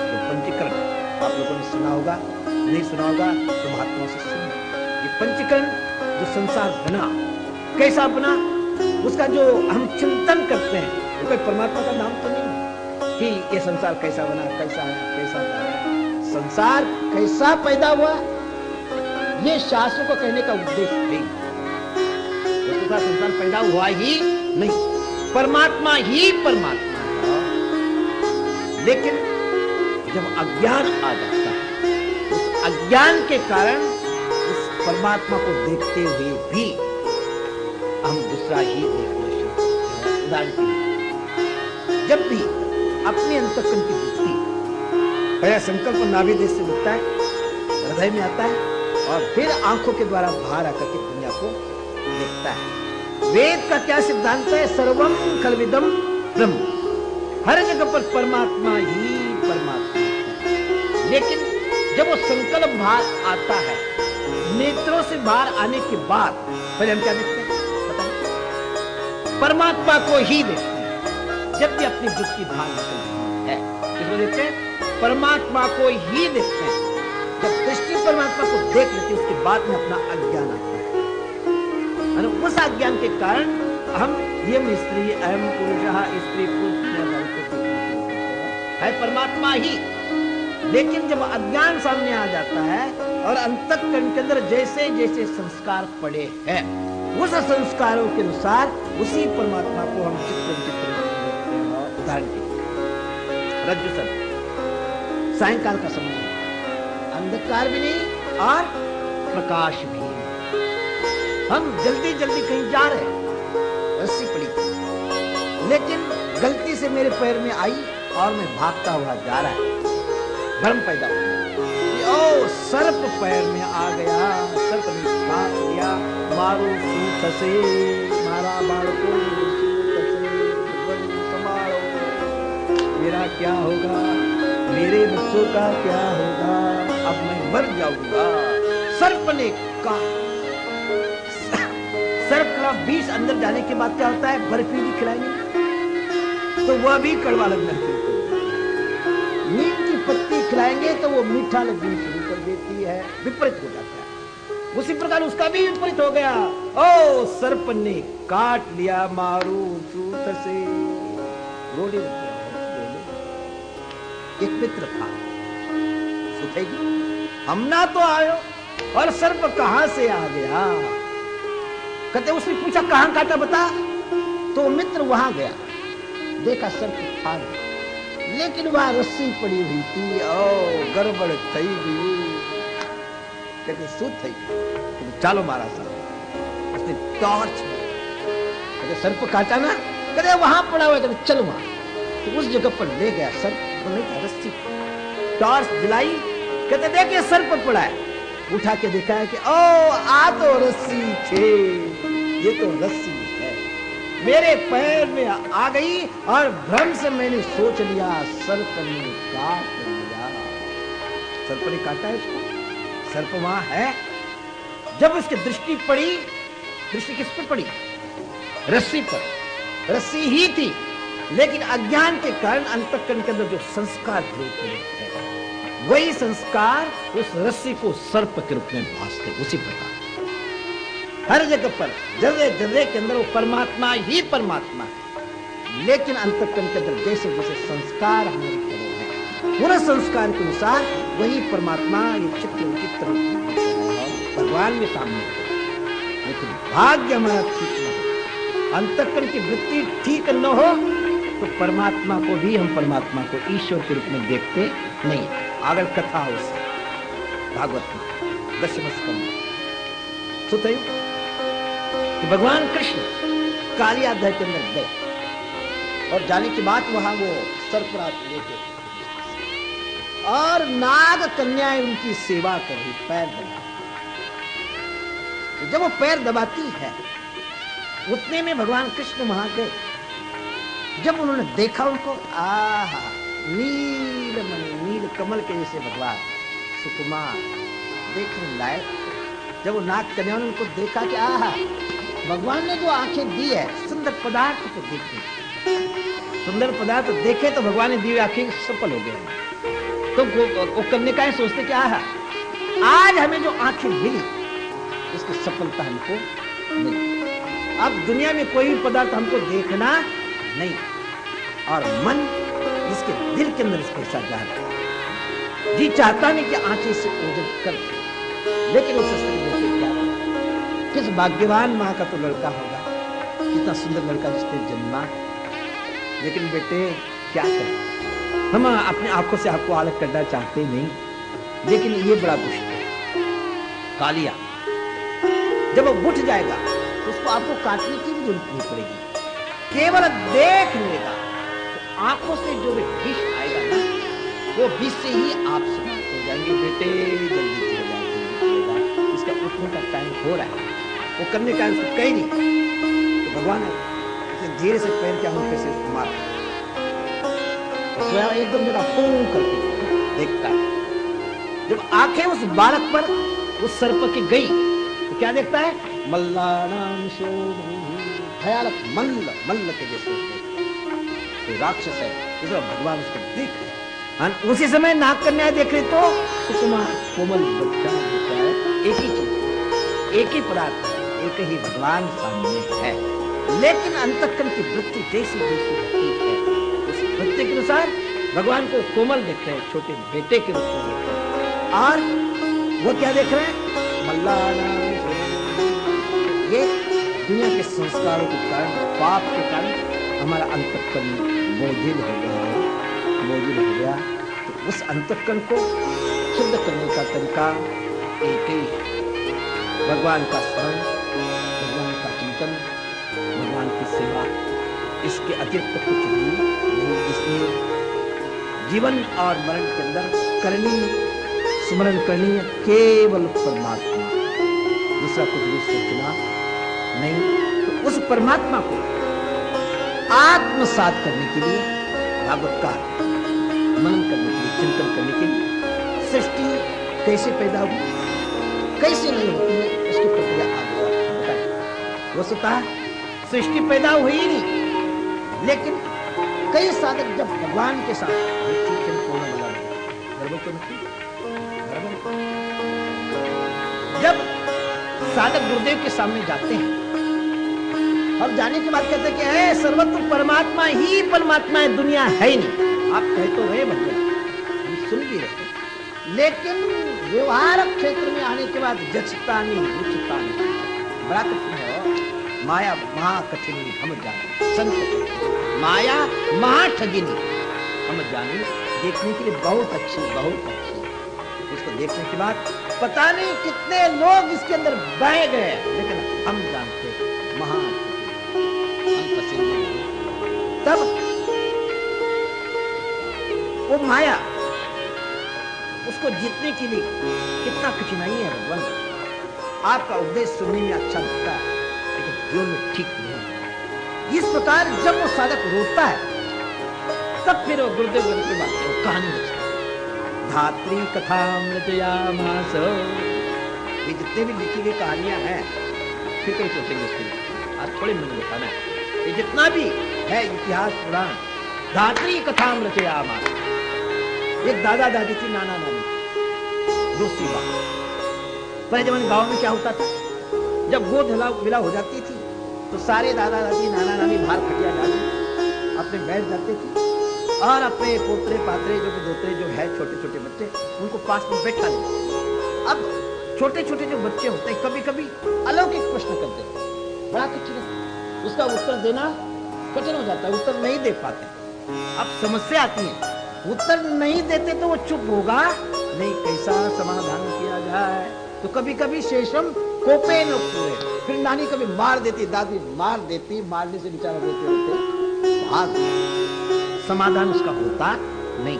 जो पंचीकरण आप लोगों ने सुना होगा, नहीं सुना होगा तो महात्मा से सुनो। ये पंचीकरण जो संसार बना, कैसा बना, उसका जो हम चिंतन करते हैं, वो कोई परमात्मा का नाम तो नहीं कि ये संसार कैसा बना, कैसा है, कैसा है। संसार कैसा पैदा हुआ, ये शास्त्रों को कहने का उद्देश्य नहीं। तो संसार पैदा हुआ ही नहीं, परमात्मा ही परमात्मा है। लेकिन जब अज्ञान आ जाता है, उस अज्ञान के कारण उस परमात्मा को देखते हुए भी हम दूसरा ही देखना शुरू करते हैं। उदाहरण के लिए, जब भी अपने अंतःकरण की वृत्ति पहले संकल्प नाभि देश से उठता है, हृदय में आता है और फिर आंखों के द्वारा बाहर आकर के दुनिया को देखता है। वेद का क्या सिद्धांत है, सर्वम खलविदम ब्रह्म, हर जगह पर परमात्मा ही परमात्मा है। लेकिन जब वो संकल्प बाहर आता है, नेत्रों से बाहर आने के बाद पहले हम क्या देखते हैं, पता है, परमात्मा को ही देखते हैं। जब भी अपनी वृत्ति बाहर निकलती है, किसको देखते हैं, परमात्मा को ही देखते हैं। जब दृष्टि परमात्मा को देख लेते हैं, उसके बाद में अपना अज्ञान आता है। उस अज्ञान के कारण हम यम स्त्री अयम पुरुषः, स्त्री पुरुष है परमात्मा ही। लेकिन जब अज्ञान सामने आ जाता है और अंतःकरण के अंदर जैसे जैसे संस्कार पड़े हैं, उस संस्कारों के अनुसार उसी परमात्मा को हम चित्र उदाहरण के रज्जु सर्प, सायंकाल का समय, अंधकार भी नहीं और प्रकाश भी नहीं। हम जल्दी जल्दी कहीं जा रहे हैं, रस्सी पड़ी, लेकिन गलती से मेरे पैर में आई और मैं भागता हुआ जा रहा है, भ्रम पैदा हुआ, ओ सर्प पैर में आ गया, सर्प ने काट लिया, मारो सूत से, मारा बाण को सूत से, संभालो, मेरा क्या होगा, मेरे बच्चों का क्या होगा, अब मैं मर जाऊंगा। सर्प ने कहा, सर्प का विष अंदर जाने के बाद क्या होता है, बर्फी भी खिलाएंगे तो वह भी कड़वा लगना शुरू कर देती है। नीम की पत्ती खिलाएंगे तो वो मीठा लगना शुरू कर देती है, विपरीत हो जाता है। उसी प्रकार उसका भी विपरीत हो गया। ओ सर्प ने काट लिया मारू सूत से। रोने लग गया। एक मित्र था, सुतेगी हम ना तो आयो और सर्प कहां से आ गया। कहते उसने पूछा कहां काटा बता। तो मित्र वहां गया, देखा सर्प था लेकिन वहां रस्सी पड़ी हुई थी। ओ गड़बड़ थई गई। कहते શું થઈ ચાલો મારા साथ। उसने टॉर्च कहते सर्प काटा ना, कहते वहां पड़ा हुआ। कहते चल वहां। तो उस जगह पर ले गया, सर्प तो नहीं था, रस्सी। टॉर्च जलाई, कहते देखिए सर्प पड़ा है। उठा के देखा है कि ओ आ तो रस्सी थे, ये तो रस्सी है। मेरे पैर में आ गई और भ्रम से मैंने सोच लिया सर्प ने काट लिया। सर्प ने काटा है इसको। सर्प वहां है। जब उसकी दृष्टि पड़ी, दृष्टि किस पर पड़ी? रस्सी पर। रस्सी ही थी लेकिन अज्ञान के कारण अंतःकरण के अंदर जो संस्कार थे वही संस्कार उस रस्सी को सर्प के रूप में भासते। उसी प्रकार हर जगह पर जर्रे जर्रे के अंदर वो परमात्मा ही परमात्मा है, लेकिन अंतःकरण के अंदर जैसे जैसे संस्कार हमारे पड़े हैं उन संस्कार के अनुसार वही परमात्मा ये चित्र भगवान में सामने। लेकिन भाग्य हमारा ठीक न हो, अंतःकरण की वृत्ति ठीक न हो तो परमात्मा को भी हम परमात्मा को ईश्वर के रूप में देखते नहीं। आगे कथा हो भागवत में 10वें स्कंद सुतयु कि भगवान कृष्ण कालियाध्याय के अंदर गए और जाने के बाद वहां वो सर्पराज लेके और नाग कन्याएं उनकी सेवा कर रही, पैर दबा। जब वो पैर दबाती है उतने में भगवान कृष्ण वहां गए। जब उन्होंने देखा उनको, आहा नीलमणि नील कमल के जैसे भगवान सुकुमार देखने लायक। जब वो नाग कन्या ने उनको देखा कि आहा भगवान ने जो आंखें दी है सुंदर पदार्थ को देखे, सुंदर पदार्थ देखे तो भगवान ने दी हुई आंखें सफल हो गए। तो वो कन्याएं सोचते कि आहा आज हमें जो आंखें मिली उसकी सफलता हमको मिली। अब दुनिया में कोई भी पदार्थ हमको देखना नहीं। और मन इसके दिल के अंदर इसके साथ जा रहा है, जी चाहता नहीं कि आंखें से ओझल कर, लेकिन उस स्त्री ने क्या किस भाग्यवान माँ का तो लड़का होगा, कितना सुंदर लड़का जिसने जन्मा। लेकिन बेटे क्या करें, हम अपनी आंखों से आपको अलग करना चाहते नहीं, लेकिन ये बड़ा मुश्किल है। कालिया जब वो उठ जाएगा तो उसको आपको काटने की भी जरूरत नहीं पड़ेगी, केवल देख लेगा तो आंखों से जो भी विष आएगा ना वो विष से ही आप समाप्त हो जाएंगे। बेटे जल्दी चले जाएंगे, इसका उठने का टाइम हो रहा है। वो करने का उसको कहीं नहीं तो भगवान धीरे से पैर क्या मुंह से उसको मार स्वयं एकदम जगह फूं करके देखता है। जब आंखें उस बालक पर उस सर्प की गई तो क्या देखता है? मल्लानाम भयानक मल्ल मल्ल के जैसे तो राक्षस है, इसलिए भगवान उसको देख रहे। उसी समय नाग कन्या देख रहे तो सुकुमार कोमल बच्चा है। एक ही चीज, एक ही पदार्थ, एक ही भगवान सामने है। लेकिन अंतःकरण की वृत्ति जैसी जैसी होती है उस वृत्ति के अनुसार भगवान को कोमल देख रहे हैं, छोटे बेटे के रूप में देख रहे हैं। और वो क्या देख रहे हैं? मल्लाना। ये दुनिया के संस्कारों के कारण, पाप के कारण हमारा अंतःकरण बोझिल हो गया है, बोझिल हो गया। तो उस अंतःकरण को शुद्ध करने का तरीका एक ही, भगवान का स्मरण, भगवान का चिंतन, भगवान की सेवा, इसके अतिरिक्त कुछ भी नहीं। इसलिए जीवन और मरण के अंदर करनी स्मरण करनी केवल परमात्मा, दूसरा कुछ भी सोचना नहीं। तो उस परमात्मा को आत्मसात करने के लिए भागवत का मनन करने के लिए, चिंतन करने के लिए सृष्टि कैसे पैदा हुई, कैसे नहीं होती है, उसकी प्रक्रिया आपको बताएं। वस्तुतः सृष्टि पैदा हुई ही नहीं, लेकिन कई साधक जब भगवान के साथ जब साधक गुरुदेव के सामने जाते हैं और जाने के बाद कहते हैं कि है सर्वत्र परमात्मा ही परमात्मा है, दुनिया है ही नहीं। आप कह तो रहे भैया, हम सुन भी रहे, लेकिन व्यवहारिक क्षेत्र में आने के बाद जचता नहीं, रुचता नहीं। बड़ा कठिन है। माया महा कठिनी हम जाने, संत माया महा ठगिनी हम जाने। देखने के लिए बहुत अच्छी, बहुत अच्छी। इसको देखने के बाद पता नहीं कितने लोग इसके अंदर बह गए, लेकिन हम जानते महा हम पसंद। तब वो माया उसको जीतने के लिए कितना कठिनाई है भगवान। आपका उपदेश सुनने में अच्छा लगता है, लेकिन जीवन में ठीक नहीं। इस प्रकार जब वो साधक रोता है, तब फिर वो गुरुदेव की बात है, कहानी रचता है। धात्री कथामृतयामास। ये जितने भी लिखी गई कहानियां हैं, फिर कहीं सोचेंगे इसके लिए, आज थोड़े मन बताना है। ये जितना भी है इतिहास पुराण, धात्री कथामृतयामास। एक दादा दादी थी, नाना नानी, दूसरी बात। पहले जमाने गांव में क्या होता था, जब गोद विला हो जाती थी तो सारे दादा दादी नाना नानी बाहर खटिया डाल अपने बैठ जाते थे और अपने पोतरे पात्रे जो दोतरे जो है छोटे छोटे बच्चे, उनको पास में बैठा लेते। अब छोटे छोटे जो बच्चे होते हैं कभी कभी अलौकिक प्रश्न करते हैं, बड़ा कठिन है, उसका उत्तर देना कठिन हो जाता है, उत्तर नहीं दे पाते। अब समस्या आती है, उत्तर नहीं देते तो वो चुप होगा नहीं, कैसा समाधान किया जाए। तो कभी कभी शेषम कोपे न पूरे, फिर नानी कभी मार देती, दादी मार देती, मारने से बेचारा रोते रोते भाग, समाधान उसका होता नहीं।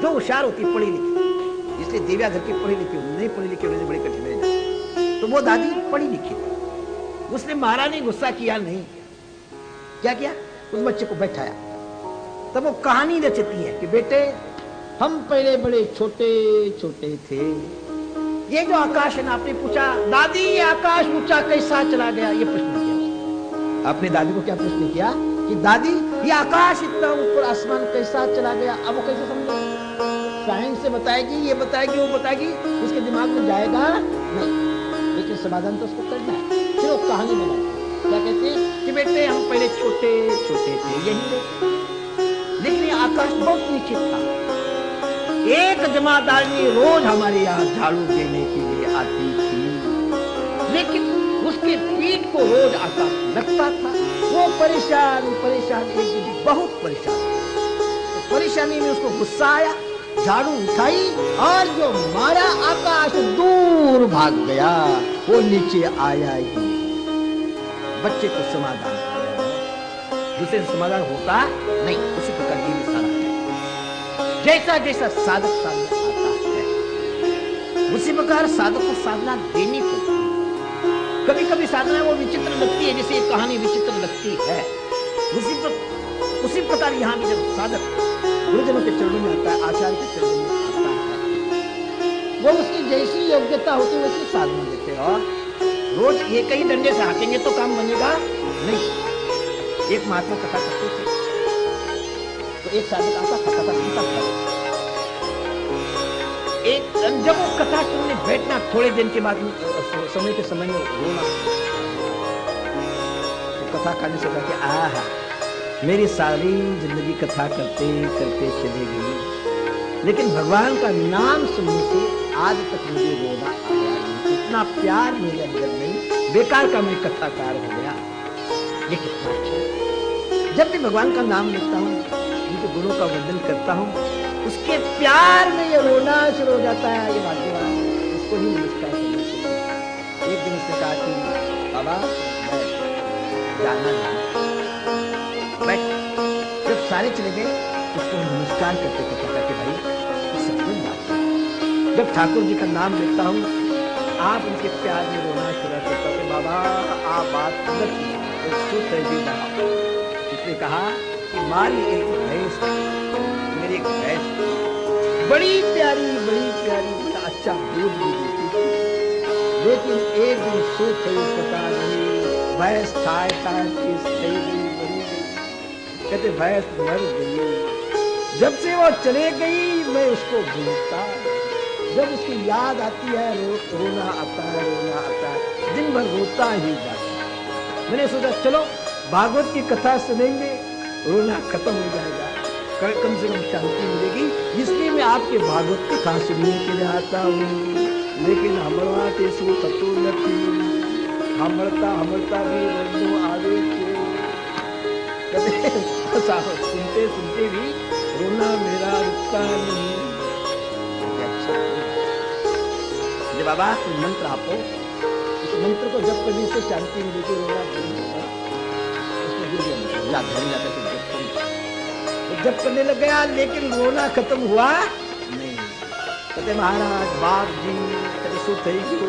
जो होशियार होती, पढ़ी लिखी, इसलिए देविया घर की पढ़ी लिखी, नहीं पढ़ी लिखी होने से बड़ी कठिनाई। तो वो दादी पढ़ी लिखी थी, उसने मारा नहीं, गुस्सा किया नहीं, क्या किया, उस बच्चे को बैठाया। तब वो कहानी रचती है कि बेटे हम पहले बड़े छोटे छोटे थे। ये जो आकाश है ना, आपने पूछा दादी ये आकाश ऊंचा कैसा चला गया, ये प्रश्न किया आपने दादी को। क्या प्रश्न किया कि दादी ये आकाश इतना ऊपर आसमान कैसा चला गया। अब वो कैसे समझे, साइंस से बताएगी, ये बताएगी, वो बताएगी, उसके दिमाग में जाएगा नहीं, लेकिन समाधान तो उसको करना है। फिर वो कहानी बनाई, क्या कहते हैं कि बेटे हम पहले छोटे छोटे थे, यही रहे, लेकिन ये आकाश बहुत नीचे था। एक जमादारनी रोज हमारे यहाँ झाड़ू देने के लिए आती थी, लेकिन उसके पीठ को रोज आकाश लगता था। वो परेशान परेशान, एक दिन बहुत परेशान, तो परेशानी में उसको गुस्सा आया, झाड़ू उठाई और जो मारा, आकाश दूर भाग गया, वो नीचे आया ही। बच्चे को समाधान, दूसरे समाधान होता नहीं। उसी प्रकार ये भी सारा है, जैसा जैसा साधक साधना आता है, उसी प्रकार साधक को साधना देनी पड़ती है। कभी कभी साधना वो विचित्र लगती है, जैसे ये कहानी विचित्र लगती है, उसी प्रकार यहाँ भी जब साधक गुरुजनों के चरणों में आता है, आचार्य के चरणों में आता है, वो उसकी जैसी योग्यता होती है वैसी साधना देते हैं। और रोज एक ही डंडे से हाकेंगे तो काम बनेगा नहीं। एक महात्मा कथा करते थे, तो एक साधक आता कथा सुनता था। एक जब वो कथा सुनने बैठना, थोड़े दिन के बाद समय के समय में रोना, तो कथा करने से कहा कि आहा मेरी सारी जिंदगी कथा करते करते चले गई, लेकिन भगवान का नाम सुनने से आज तक मुझे रोना आया नहीं, इतना प्यार मेरे अंदर नहीं, बेकार का मैं कथाकार हो गया। ये कितना अच्छा, जब भी भगवान का नाम लेता हूँ, उनके गुणों का वर्णन करता हूँ, उसके प्यार में ये रोना शुरू हो जाता है। ये भाग्यवान, इसको ही नमस्कार करना चाहिए। एक दिन उसने कहा कि बाबा जाना नहीं, बट जब सारे चले गए उसको नमस्कार करते थे, कहता कि भाई सब कुछ बात है। जब ठाकुर जी का नाम लेता हूँ, आप उनके प्यार में रोना शुरू करता हूँ कि बाबा आप बात उसने कहा कि मारी एक भैंस, मेरी एक भैंस बड़ी प्यारी बड़ा अच्छा दूध भी देती थी, लेकिन एक दिन सूख गई, पता नहीं भैंस ठाए सही गई, मरी गई। कहते भैंस मर गई। जब से वो चले गई मैं उसको भूलता, जब उसकी याद आती है रोना आता है, रोना आता है, दिन भर रोता ही जाता है। मैंने सोचा चलो भागवत की कथा सुनेंगे, रोना खत्म हो जाएगा, कम से कम शांति मिलेगी, इसलिए मैं आपके भागवत की कथा सुनने के लिए आता हूँ। लेकिन हमला के सो थतो नहीं, हमलता भी रोनो आवे सुनते सुनते भी रोना मेरा रुकता नहीं। अच्छा बाबा कोई मंत्र आपको, इस मंत्र को जप करने से शांति मिलेगी, रोना बंद होगा, उसमें जो भी याद धर जाता है तो जप करने लग गया, लेकिन रोना खत्म हुआ नहीं। कहते महाराज बाप जी कभी सो थई गयो,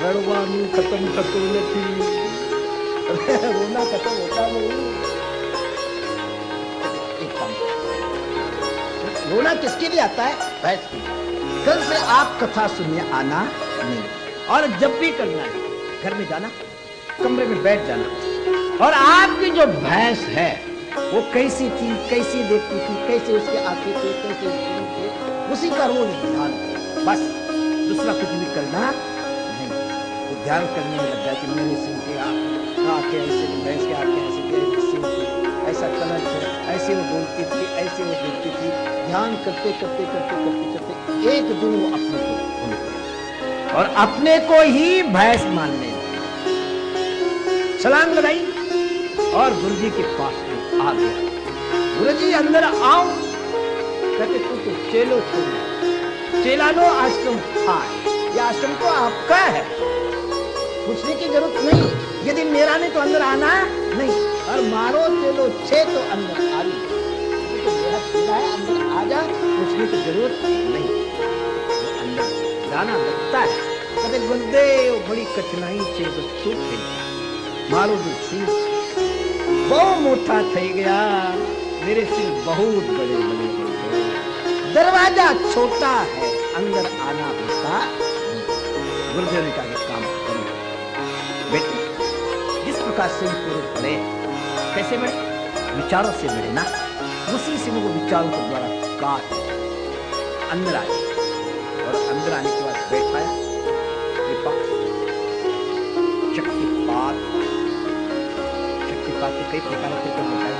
रड़वानु खत्म थतो नहीं, रोना खत्म होता नहीं। रोना किसके लिए आता है? भैंस के लिए। कल से आप कथा सुनने आना नहीं, और जब भी करना है घर में जाना, कमरे में बैठ जाना, और आपकी जो भैंस है वो कैसी थी, कैसी देखती थी, कैसे उसके आंखें थे, कैसे उसके थे, उसी का रोज ध्यान, बस दूसरा कुछ भी करना नहीं। तो ध्यान करने में लग गया कि मेरे सिंह के आंखें ऐसे, भैंस के आंखें ऐसे थे, सिंह थे, ऐसा कलर थे, ऐसे वो बोलती थी, ऐसे वो देखती थी। ध्यान करते करते करते करते करते एक दिन वो अपने को भूल गए और अपने को ही भैंस मानने लगे। छलांग लगाई और गुरु जी के पास में आ गया। गुरु जी अंदर आओ, कहते तू तो चेलो छोड़ो, चेला लो आश्रम आए, ये आश्रम तो आपका है, पूछने की जरूरत नहीं, यदि मेरा नहीं तो अंदर आना नहीं, और मारो चेलो छे तो अंदर आ ली, तो मेरा चेला है, अंदर आ जा, पूछने की जरूरत नहीं। वो अंदर जाना लगता है, कहते गुरुदेव बड़ी कठिनाई से बच्चों थे, मारो जो सिंह बहुत मोटा थई गया, मेरे सिंह बहुत बड़े बड़े हो गए, दरवाजा छोटा है, अंदर आना होता। गुरुदेव ने कहा काम करो बेटे, जिस प्रकार सिंह पूरे बड़े, कैसे बड़े? विचारों से बड़े ना, उसी से वो विचारों के द्वारा काट अंदर आए, और अंदर आने के बाद बैठाया, शक्तिपात के कई प्रकार के बताए,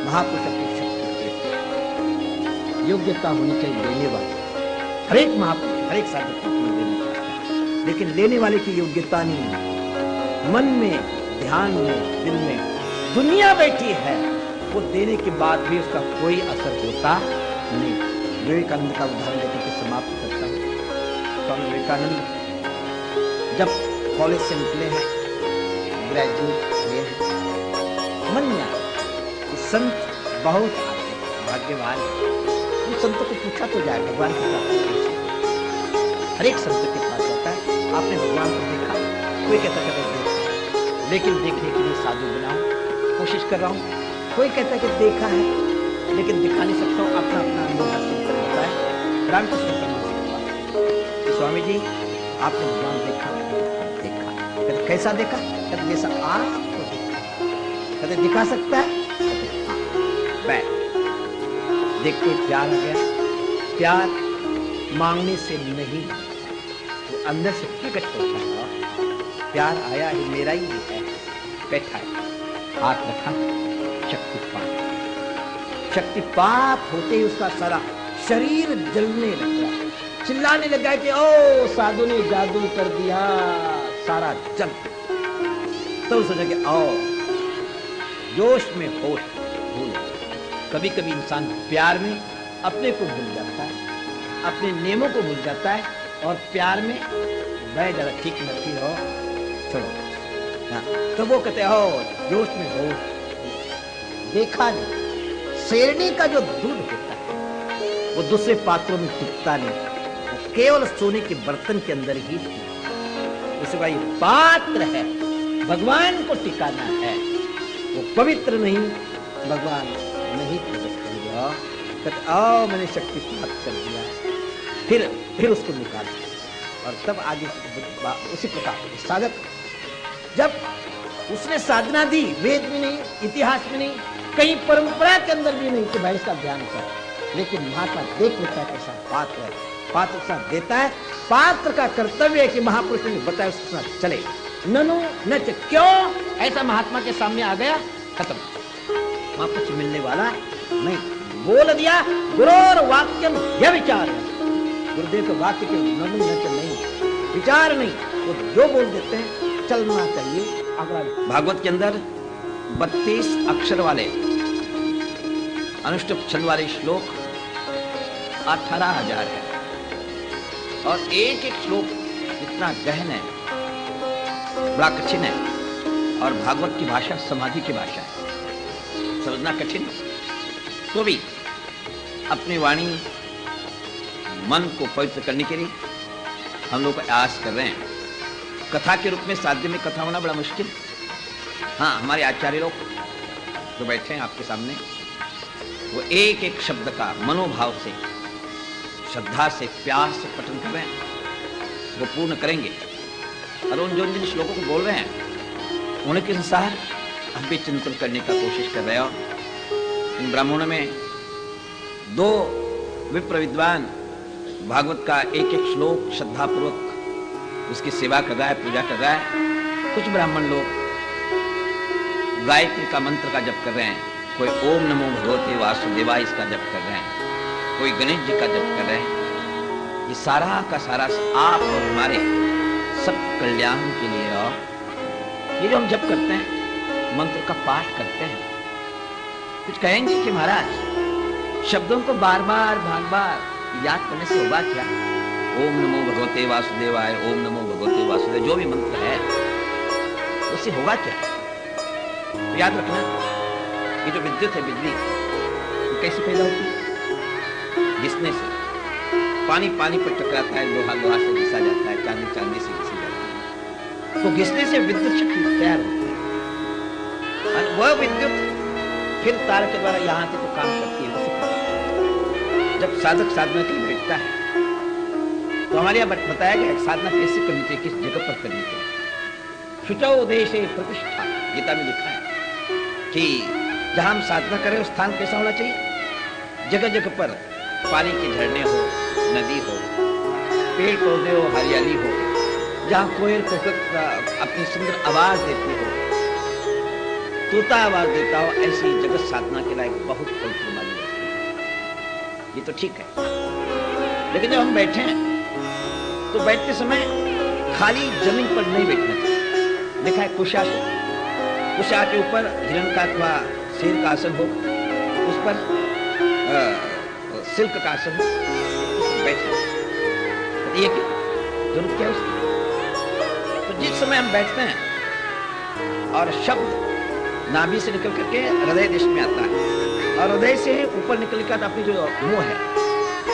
महापुरुष अपनी शक्ति, योग्यता होनी चाहिए देने वाले, हर एक महापुरुष हर एक साधक देना चाहता है, लेकिन लेने वाले की योग्यता नहीं है। मन में, ध्यान में, दिल में दुनिया बैठी है, वो देने के बाद भी उसका कोई असर होता नहीं। विवेकानंद का उदाहरण देकर के समाप्त करता हूँ। स्वामी विवेकानंद जब कॉलेज से निकले हैं, ग्रेजुएट हुए हैं, मन में आया कि संत बहुत आते हैं, भाग्यवान। उन संतों को पूछा तो जाए भगवान की प्राप्ति कैसे? हर एक संत के पास जाता है, आपने भगवान को देखा? कोई कहता है देखा, लेकिन देखने के लिए साधु बनाऊं, कोशिश कर रहा हूं। कोई कहता है कि देखा है लेकिन दिखा नहीं सकता हूं, अपना अपना अनुभव हासिल कर होता है। रामकृष्ण परमहंस जी, स्वामी जी आपने भगवान देखा? कहते कैसा देखा? कहते जैसा आपको देखा। कहते दिखा सकता है? बैठ देखते प्यार आ गया। प्यार मांगने से नहीं, तो अंदर से प्रकट होता है। प्यार आया ही मेरा ही है, बैठा है, हाथ रखा, शक्तिपात। शक्तिपात होते ही उसका सारा शरीर जलने लग गया, चिल्लाने लगा कि ओ साधु ने जादू कर दिया, सारा जल। तो सोचा कि आओ जोश में होश भूल। कभी कभी इंसान प्यार में अपने को भूल जाता है, अपने नियमों को भूल जाता है, और प्यार में मैं जरा ठीक नहीं हो, छोड़ो। तो वो कहते हो जोश में हो। देखा नहीं, शेरनी का जो दूध होता है वो दूसरे पात्रों में टिकता नहीं, वो केवल सोने के बर्तन के अंदर ही। उसे भाई पात्र है, भगवान को टिकाना है, वो पवित्र नहीं, भगवान नहीं प्रकट कर दिया। कहते आओ मैंने शक्तिपात कर दिया, फिर उसको निकाल, और तब आगे उसी प्रकार साधक जब उसने साधना दी, वेद में नहीं, इतिहास में नहीं, कहीं परंपरा के अंदर भी नहीं कि भाई इसका ध्यान कर, लेकिन महात्मा देख लेता है कैसा बात है, पात्र के साथ देता है। पात्र का कर्तव्य है कि महापुरुष ने बताया उसके साथ चले। ननु नच, क्यों ऐसा महात्मा के सामने आ गया, खत्म, वहां कुछ मिलने वाला नहीं। बोल दिया गुरोर वाक्यम यह विचार है। गुरुदेव के वाक्य के ननु नच नहीं, विचार नहीं, वो जो बोल देते हैं चलना चाहिए। अगला भागवत के अंदर 32 अक्षर वाले अनुष्टुप छंद वाले श्लोक 18,000 है और एक एक श्लोक इतना गहन है, बड़ा कठिन है। और भागवत की भाषा समाधि की भाषा है, समझना कठिन, तो भी अपनी वाणी मन को पवित्र करने के लिए हम लोग प्रयास कर रहे हैं। कथा के रूप में साध्य में कथा होना बड़ा मुश्किल। हाँ, हमारे आचार्य लोग जो बैठे हैं आपके सामने, वो एक एक शब्द का मनोभाव से, श्रद्धा से, प्यास से पठन कर रहे हैं, वो पूर्ण करेंगे। और उन जिन श्लोकों को बोल रहे हैं उनके अनुसार हम भी चिंतन करने का कोशिश कर रहे हैं। इन ब्राह्मणों में 2 विप्र विद्वान भागवत का एक एक श्लोक श्रद्धापूर्वक उसकी सेवा कर रहा है, पूजा कर रहा है। कुछ ब्राह्मण लोग गायत्री का मंत्र का जप कर रहे हैं, कोई ओम नमो भगवते वासुदेवाय इसका जप कर रहे हैं, कोई गणेश जी का जप कर रहे हैं। ये सारा का सारा आप और हमारे सब कल्याण के लिए। और ये जो हम जप करते हैं, मंत्र का पाठ करते हैं, कुछ कहेंगे कि महाराज शब्दों को बार बार याद करने से होगा क्या? ओम नमो भगवते वासुदेवाय, ओम नमो भगवते वासुदेव, जो भी मंत्र है उससे होगा क्या? तो याद रखना, ये जो विद्युत है, बिजली, ये कैसे पैदा होती है? घिसने से। पानी पानी पर टकराता है, लोहा लोहा से घिसा जाता है, चांदी चांदी से घिसी जाती है। तो घिसने से विद्युत शक्ति तैयार होती है और वह विद्युत फिर तार के द्वारा यहाँ से तो काम करती है। जब साधक साधना के लिए बैठता है तो हमारे यहाँ बताया गया साधना कैसे करनी चाहिए, किस जगह पर करनी चाहिए। शुचौ देशे प्रतिष्ठा, गीता में लिखा है कि जहां हम साधना करें उस स्थान कैसा होना चाहिए? जगह जगह पर पानी के झरने हो, नदी हो, पेड़ पौधे हो, हरियाली हो, जहां कोयल अपनी सुंदर आवाज देती हो, तोता आवाज देता हो, ऐसी जगह साधना के लायक बहुत पवित्र मानी जाती है। ये तो ठीक है, लेकिन जब हम बैठे हैं तो बैठते समय खाली जमीन पर नहीं बैठना चाहिए। लिखा है कुशासन, कुशा के ऊपर हिरण का अथवा शेर का आसन हो, उस पर सिल्क का आसन हो, उस पर बैठना। ये क्यों? जरूरत क्या है उसकी? तो जिस समय हम बैठते हैं और शब्द नाभि से निकल करके हृदय देश में आता है और हृदय से ऊपर निकल कर अपनी जो मुंह है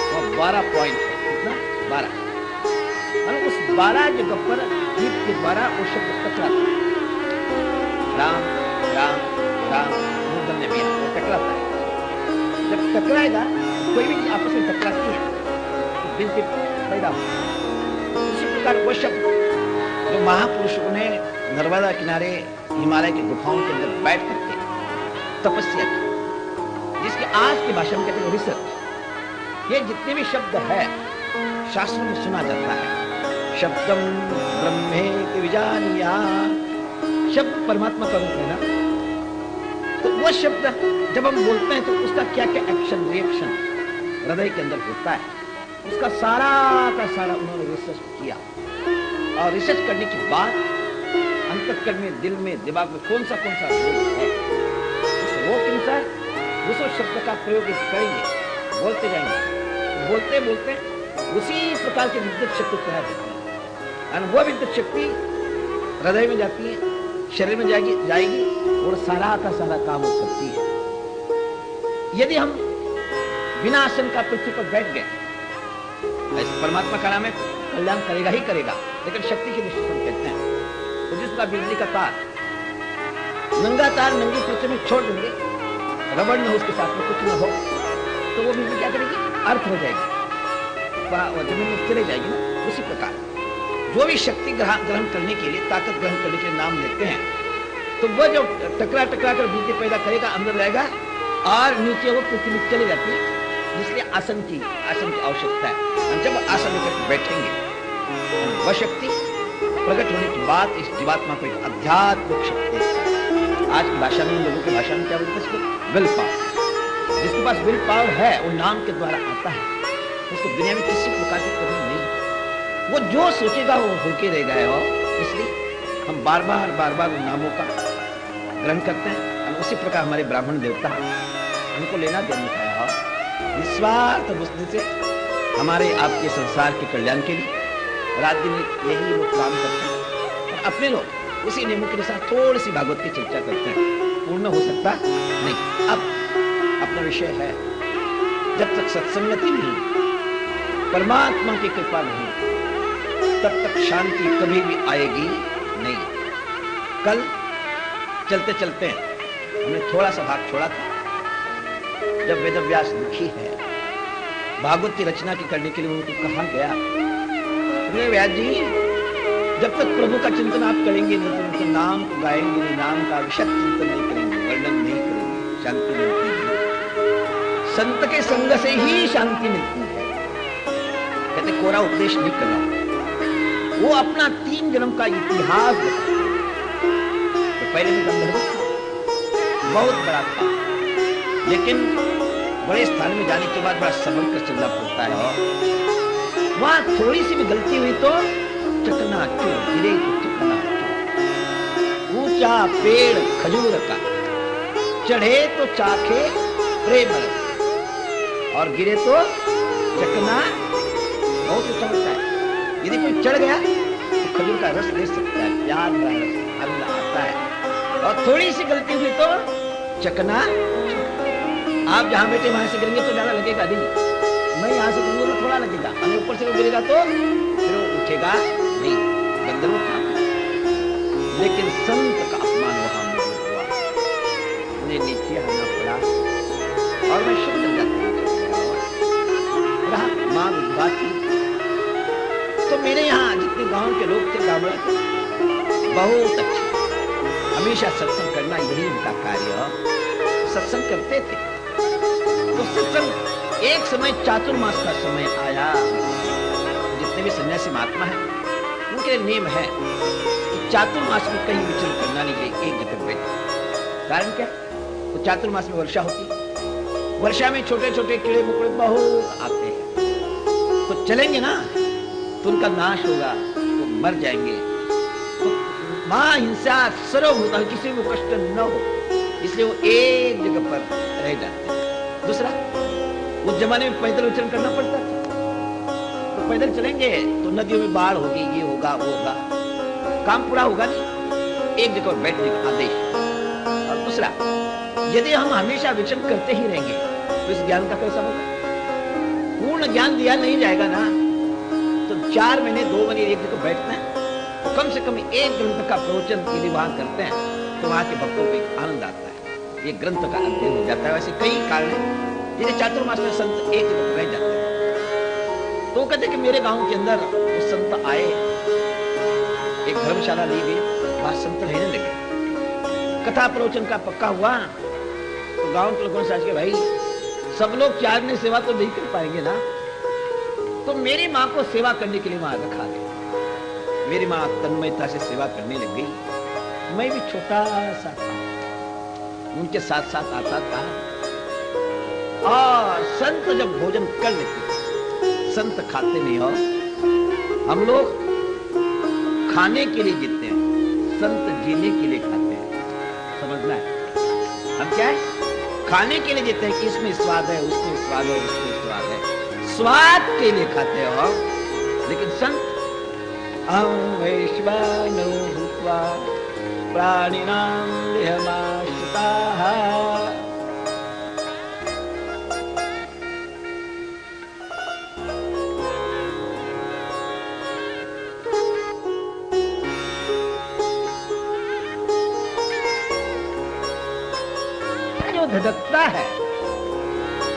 वो 12 पॉइंट है, कितना? 12। और उस 12 जगह पर जीभ के द्वारा वो शब्द टकराता है। राम राम राम, मूर्धन्य में वो टकराता है। जब टकराएगा, कोई भी आपस में टकराती है तो बिल्कुल पैदा होता है। उसी प्रकार वो शब्द जो महापुरुषों ने नर्मदा किनारे हिमालय की गुफाओं के अंदर बैठ करके तपस्या की, जिसके आज की भाषा में कहते हैं रिसर्च, ये जितने भी शब्द है शास्त्रों में सुना जाता है। शब्दम ब्रह्मेति विजानीयात्, शब्द परमात्मा का रूप है ना। तो वो शब्द जब हम बोलते हैं तो उसका क्या क्या एक्शन रिएक्शन हृदय के अंदर होता है, उसका सारा का सारा उन्होंने रिसर्च किया। और रिसर्च करने के बाद अंतःकरण में, दिल में, दिमाग में कौन सा रोग है, उस रोग के अनुसार उस शब्द का प्रयोग करेंगे, बोलते जाएंगे, बोलते बोलते उसी प्रकार की विद्युत शक्ति तैयार होती है। और वह विद्युत शक्ति हृदय में जाती है, शरीर में जाएगी और सारा का सारा काम वो करती है। यदि हम बिना आसन का पृथ्वी पर बैठ गए, ऐसे परमात्मा का नाम है, कल्याण करेगा ही करेगा, लेकिन शक्ति की दृष्टि से कहते हैं तो जिसका बिजली का तार, नंगा तार नंगी पृथ्वी में छोड़ देंगे, रबड़ न हो उसके साथ में, कुछ न हो, तो वो बिजली क्या करेगी? अर्थ हो जाएगी, जमीन में चले जाएगी ना। उसी प्रकार जो भी शक्ति ग्रहण करने के लिए, ताकत ग्रहण करने के लिए नाम लेते हैं, तो वह जो टकरा कर बिजली पैदा करेगा, अंदर रहेगा और नीचे वो पृथ्वी में चली जाती है। इसलिए आसन की आवश्यकता है। और जब आसन लेकर बैठेंगे, वह शक्ति प्रकट होने के बाद इस जीवात्मा को एक आध्यात्मिक शक्ति है। आज की भाषा में, लोगों की भाषा में क्या बोलते हैं इसको? Will power. जिसके पास विल पावर है वो नाम के द्वारा आता है, उसको दुनिया में किसी प्रकार की कमी नहीं। वो जो सोचेगा वो होके रह गए। और इसलिए हम बार बार उन नामों का ग्रहण करते हैं। और उसी प्रकार हमारे ब्राह्मण देवता उनको लेना देना है और निस्वार्थ बुद्धि से हमारे आपके संसार के कल्याण के लिए रात दिन यही लोग काम करते हैं। और अपने लोग उसी नियमों के साथ थोड़ी सी भागवत की चर्चा करते हैं। पूर्ण हो सकता नहीं। अब अपना विषय है, जब तक सत्संगति नहीं, परमात्मा की कृपा नहीं, तब तक शांति कभी भी आएगी नहीं। कल चलते चलते हमने थोड़ा सा भाग छोड़ा था, जब वेदव्यास दुखी है, भागवत की रचना की करने के लिए उनको कहा गया, व्यास जी जब तक प्रभु का चिंतन आप करेंगे नहीं, तो उनके नाम को गाएंगे नहीं, नाम का विशद चिंतन नहीं करेंगे, वर्णन नहीं करेंगे, शांति मिलती है। संत के संग से ही शांति मिलती है। कहते कोरा उपदेश नहीं करना, वो अपना 3 जन्म का इतिहास बताता। तो पहले भी गंधर्व बहुत बड़ा था, लेकिन बड़े स्थान में जाने के बाद बड़ा संभल कर चलना पड़ता है। और वहां थोड़ी सी भी गलती हुई तो चकनाचूर, गिरे तो चकनाचूर। ऊंचा पेड़ खजूर का, चढ़े तो चाखे प्रेम रस, और गिरे तो चकना। बहुत ऊंचा होता है। यदि कोई चढ़ गया तो खजूर का रस ले सकता है, प्यार का रस अल्लाह आता है। और थोड़ी सी गलती हुई तो चकना। आप जहां बैठे वहां से गिरेंगे तो ज्यादा लगेगा नहीं, मैं यहां से गिरूंगा तो थोड़ा लगेगा, और ऊपर से वो गिरेगा तो फिर वो उठेगा नहीं। गंधर्व था, लेकिन संत का अपमान वहां में हुआ, उन्हें नीचे आना पड़ा। और मैं शुद्ध रहा मां विधवा थी। तो मेरे यहाँ जितने गांव के लोग थे, गांव बहुत अच्छे, हमेशा सत्संग करना यही उनका कार्य, सत्संग करते थे। तो सत्संग एक समय चातुर्मास का समय आया। जितने भी सन्यासी महात्मा हैं उनके नियम है कि चातुर्मास में कहीं विचरण करना नहीं चाहिए, एक जगह बैठ। कारण क्या? तो चातुर्मास में वर्षा होती है, वर्षा में छोटे छोटे कीड़े मकोड़े बहुत आते हैं, तो चलेंगे ना तो उनका नाश होगा, तो मर जाएंगे। तो मां हिंसा सर्वभूत, किसी को कष्ट न हो, इसलिए वो एक जगह पर रह जाते हैं। दूसरा, उस जमाने में पैदल विचरण करना पड़ता था, तो पैदल चलेंगे तो नदियों में बाढ़ होगी, ये होगा वो होगा, काम पूरा होगा नहीं, एक जगह बैठने का आदेश। और दूसरा, यदि हम हमेशा विचरण करते ही रहेंगे तो इस ज्ञान का कैसा होगा? पूर्ण ज्ञान दिया नहीं जाएगा ना। तो 4 महीने 2 महीने एक जगह बैठते हैं, तो कम से कम एक ग्रंथ का प्रवचन यदि वहां करते हैं तो वहां के भक्तों को एक आनंद आता है, ये ग्रंथ का अध्ययन हो जाता है। वैसे कई कारण है जिसे चातुर्मास में संत एक जगह रह जाते हैं। तो कहते कि मेरे गांव के अंदर वो संत आए, एक धर्मशाला ली गई, वहां संत रहने लगे। कथा प्रवचन का पक्का हुआ तो गांव के लोगों ने सोचा कि भाई सब लोग 4 महीने सेवा तो नहीं कर पाएंगे ना, तो मेरी माँ को सेवा करने के लिए वहां रखा गया। मेरी माँ तन्मयता से सेवा करने लग गई। मैं भी छोटा सा था, उनके साथ साथ आता था। और संत जब भोजन कर लेते, संत खाते नहीं हो, हम लोग खाने के लिए जीते हैं, संत जीने के लिए खाते हैं। समझना है, हम क्या है? खाने के लिए जीते हैं कि इसमें स्वाद है, उसमें स्वाद है, उसमें स्वाद है, स्वाद के लिए खाते हो। लेकिन संत अहं वैश्वानरो भूत्वा प्राणिनां देहमाश्रिताः, जो धड़कता है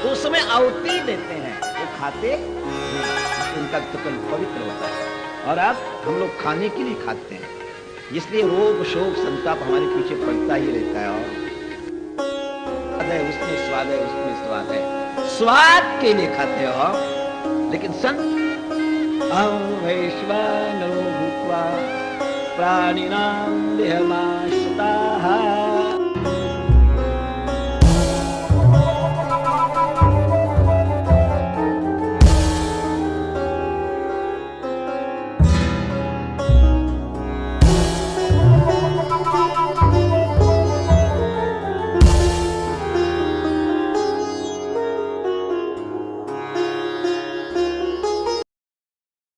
तो उस समय आहुति देते हैं, वो खाते नहीं, उनका तन पवित्र होता है। और अब हम लोग खाने के लिए खाते हैं, इसलिए रोग शोक संताप हमारे पीछे पड़ता ही रहता है। और उसमें स्वाद है, उसमें स्वाद है। स्वाद के लिए खाते हो, लेकिन संत अहं वैश्वानरो भूत्वा प्राणिनां देहमाश्रयामि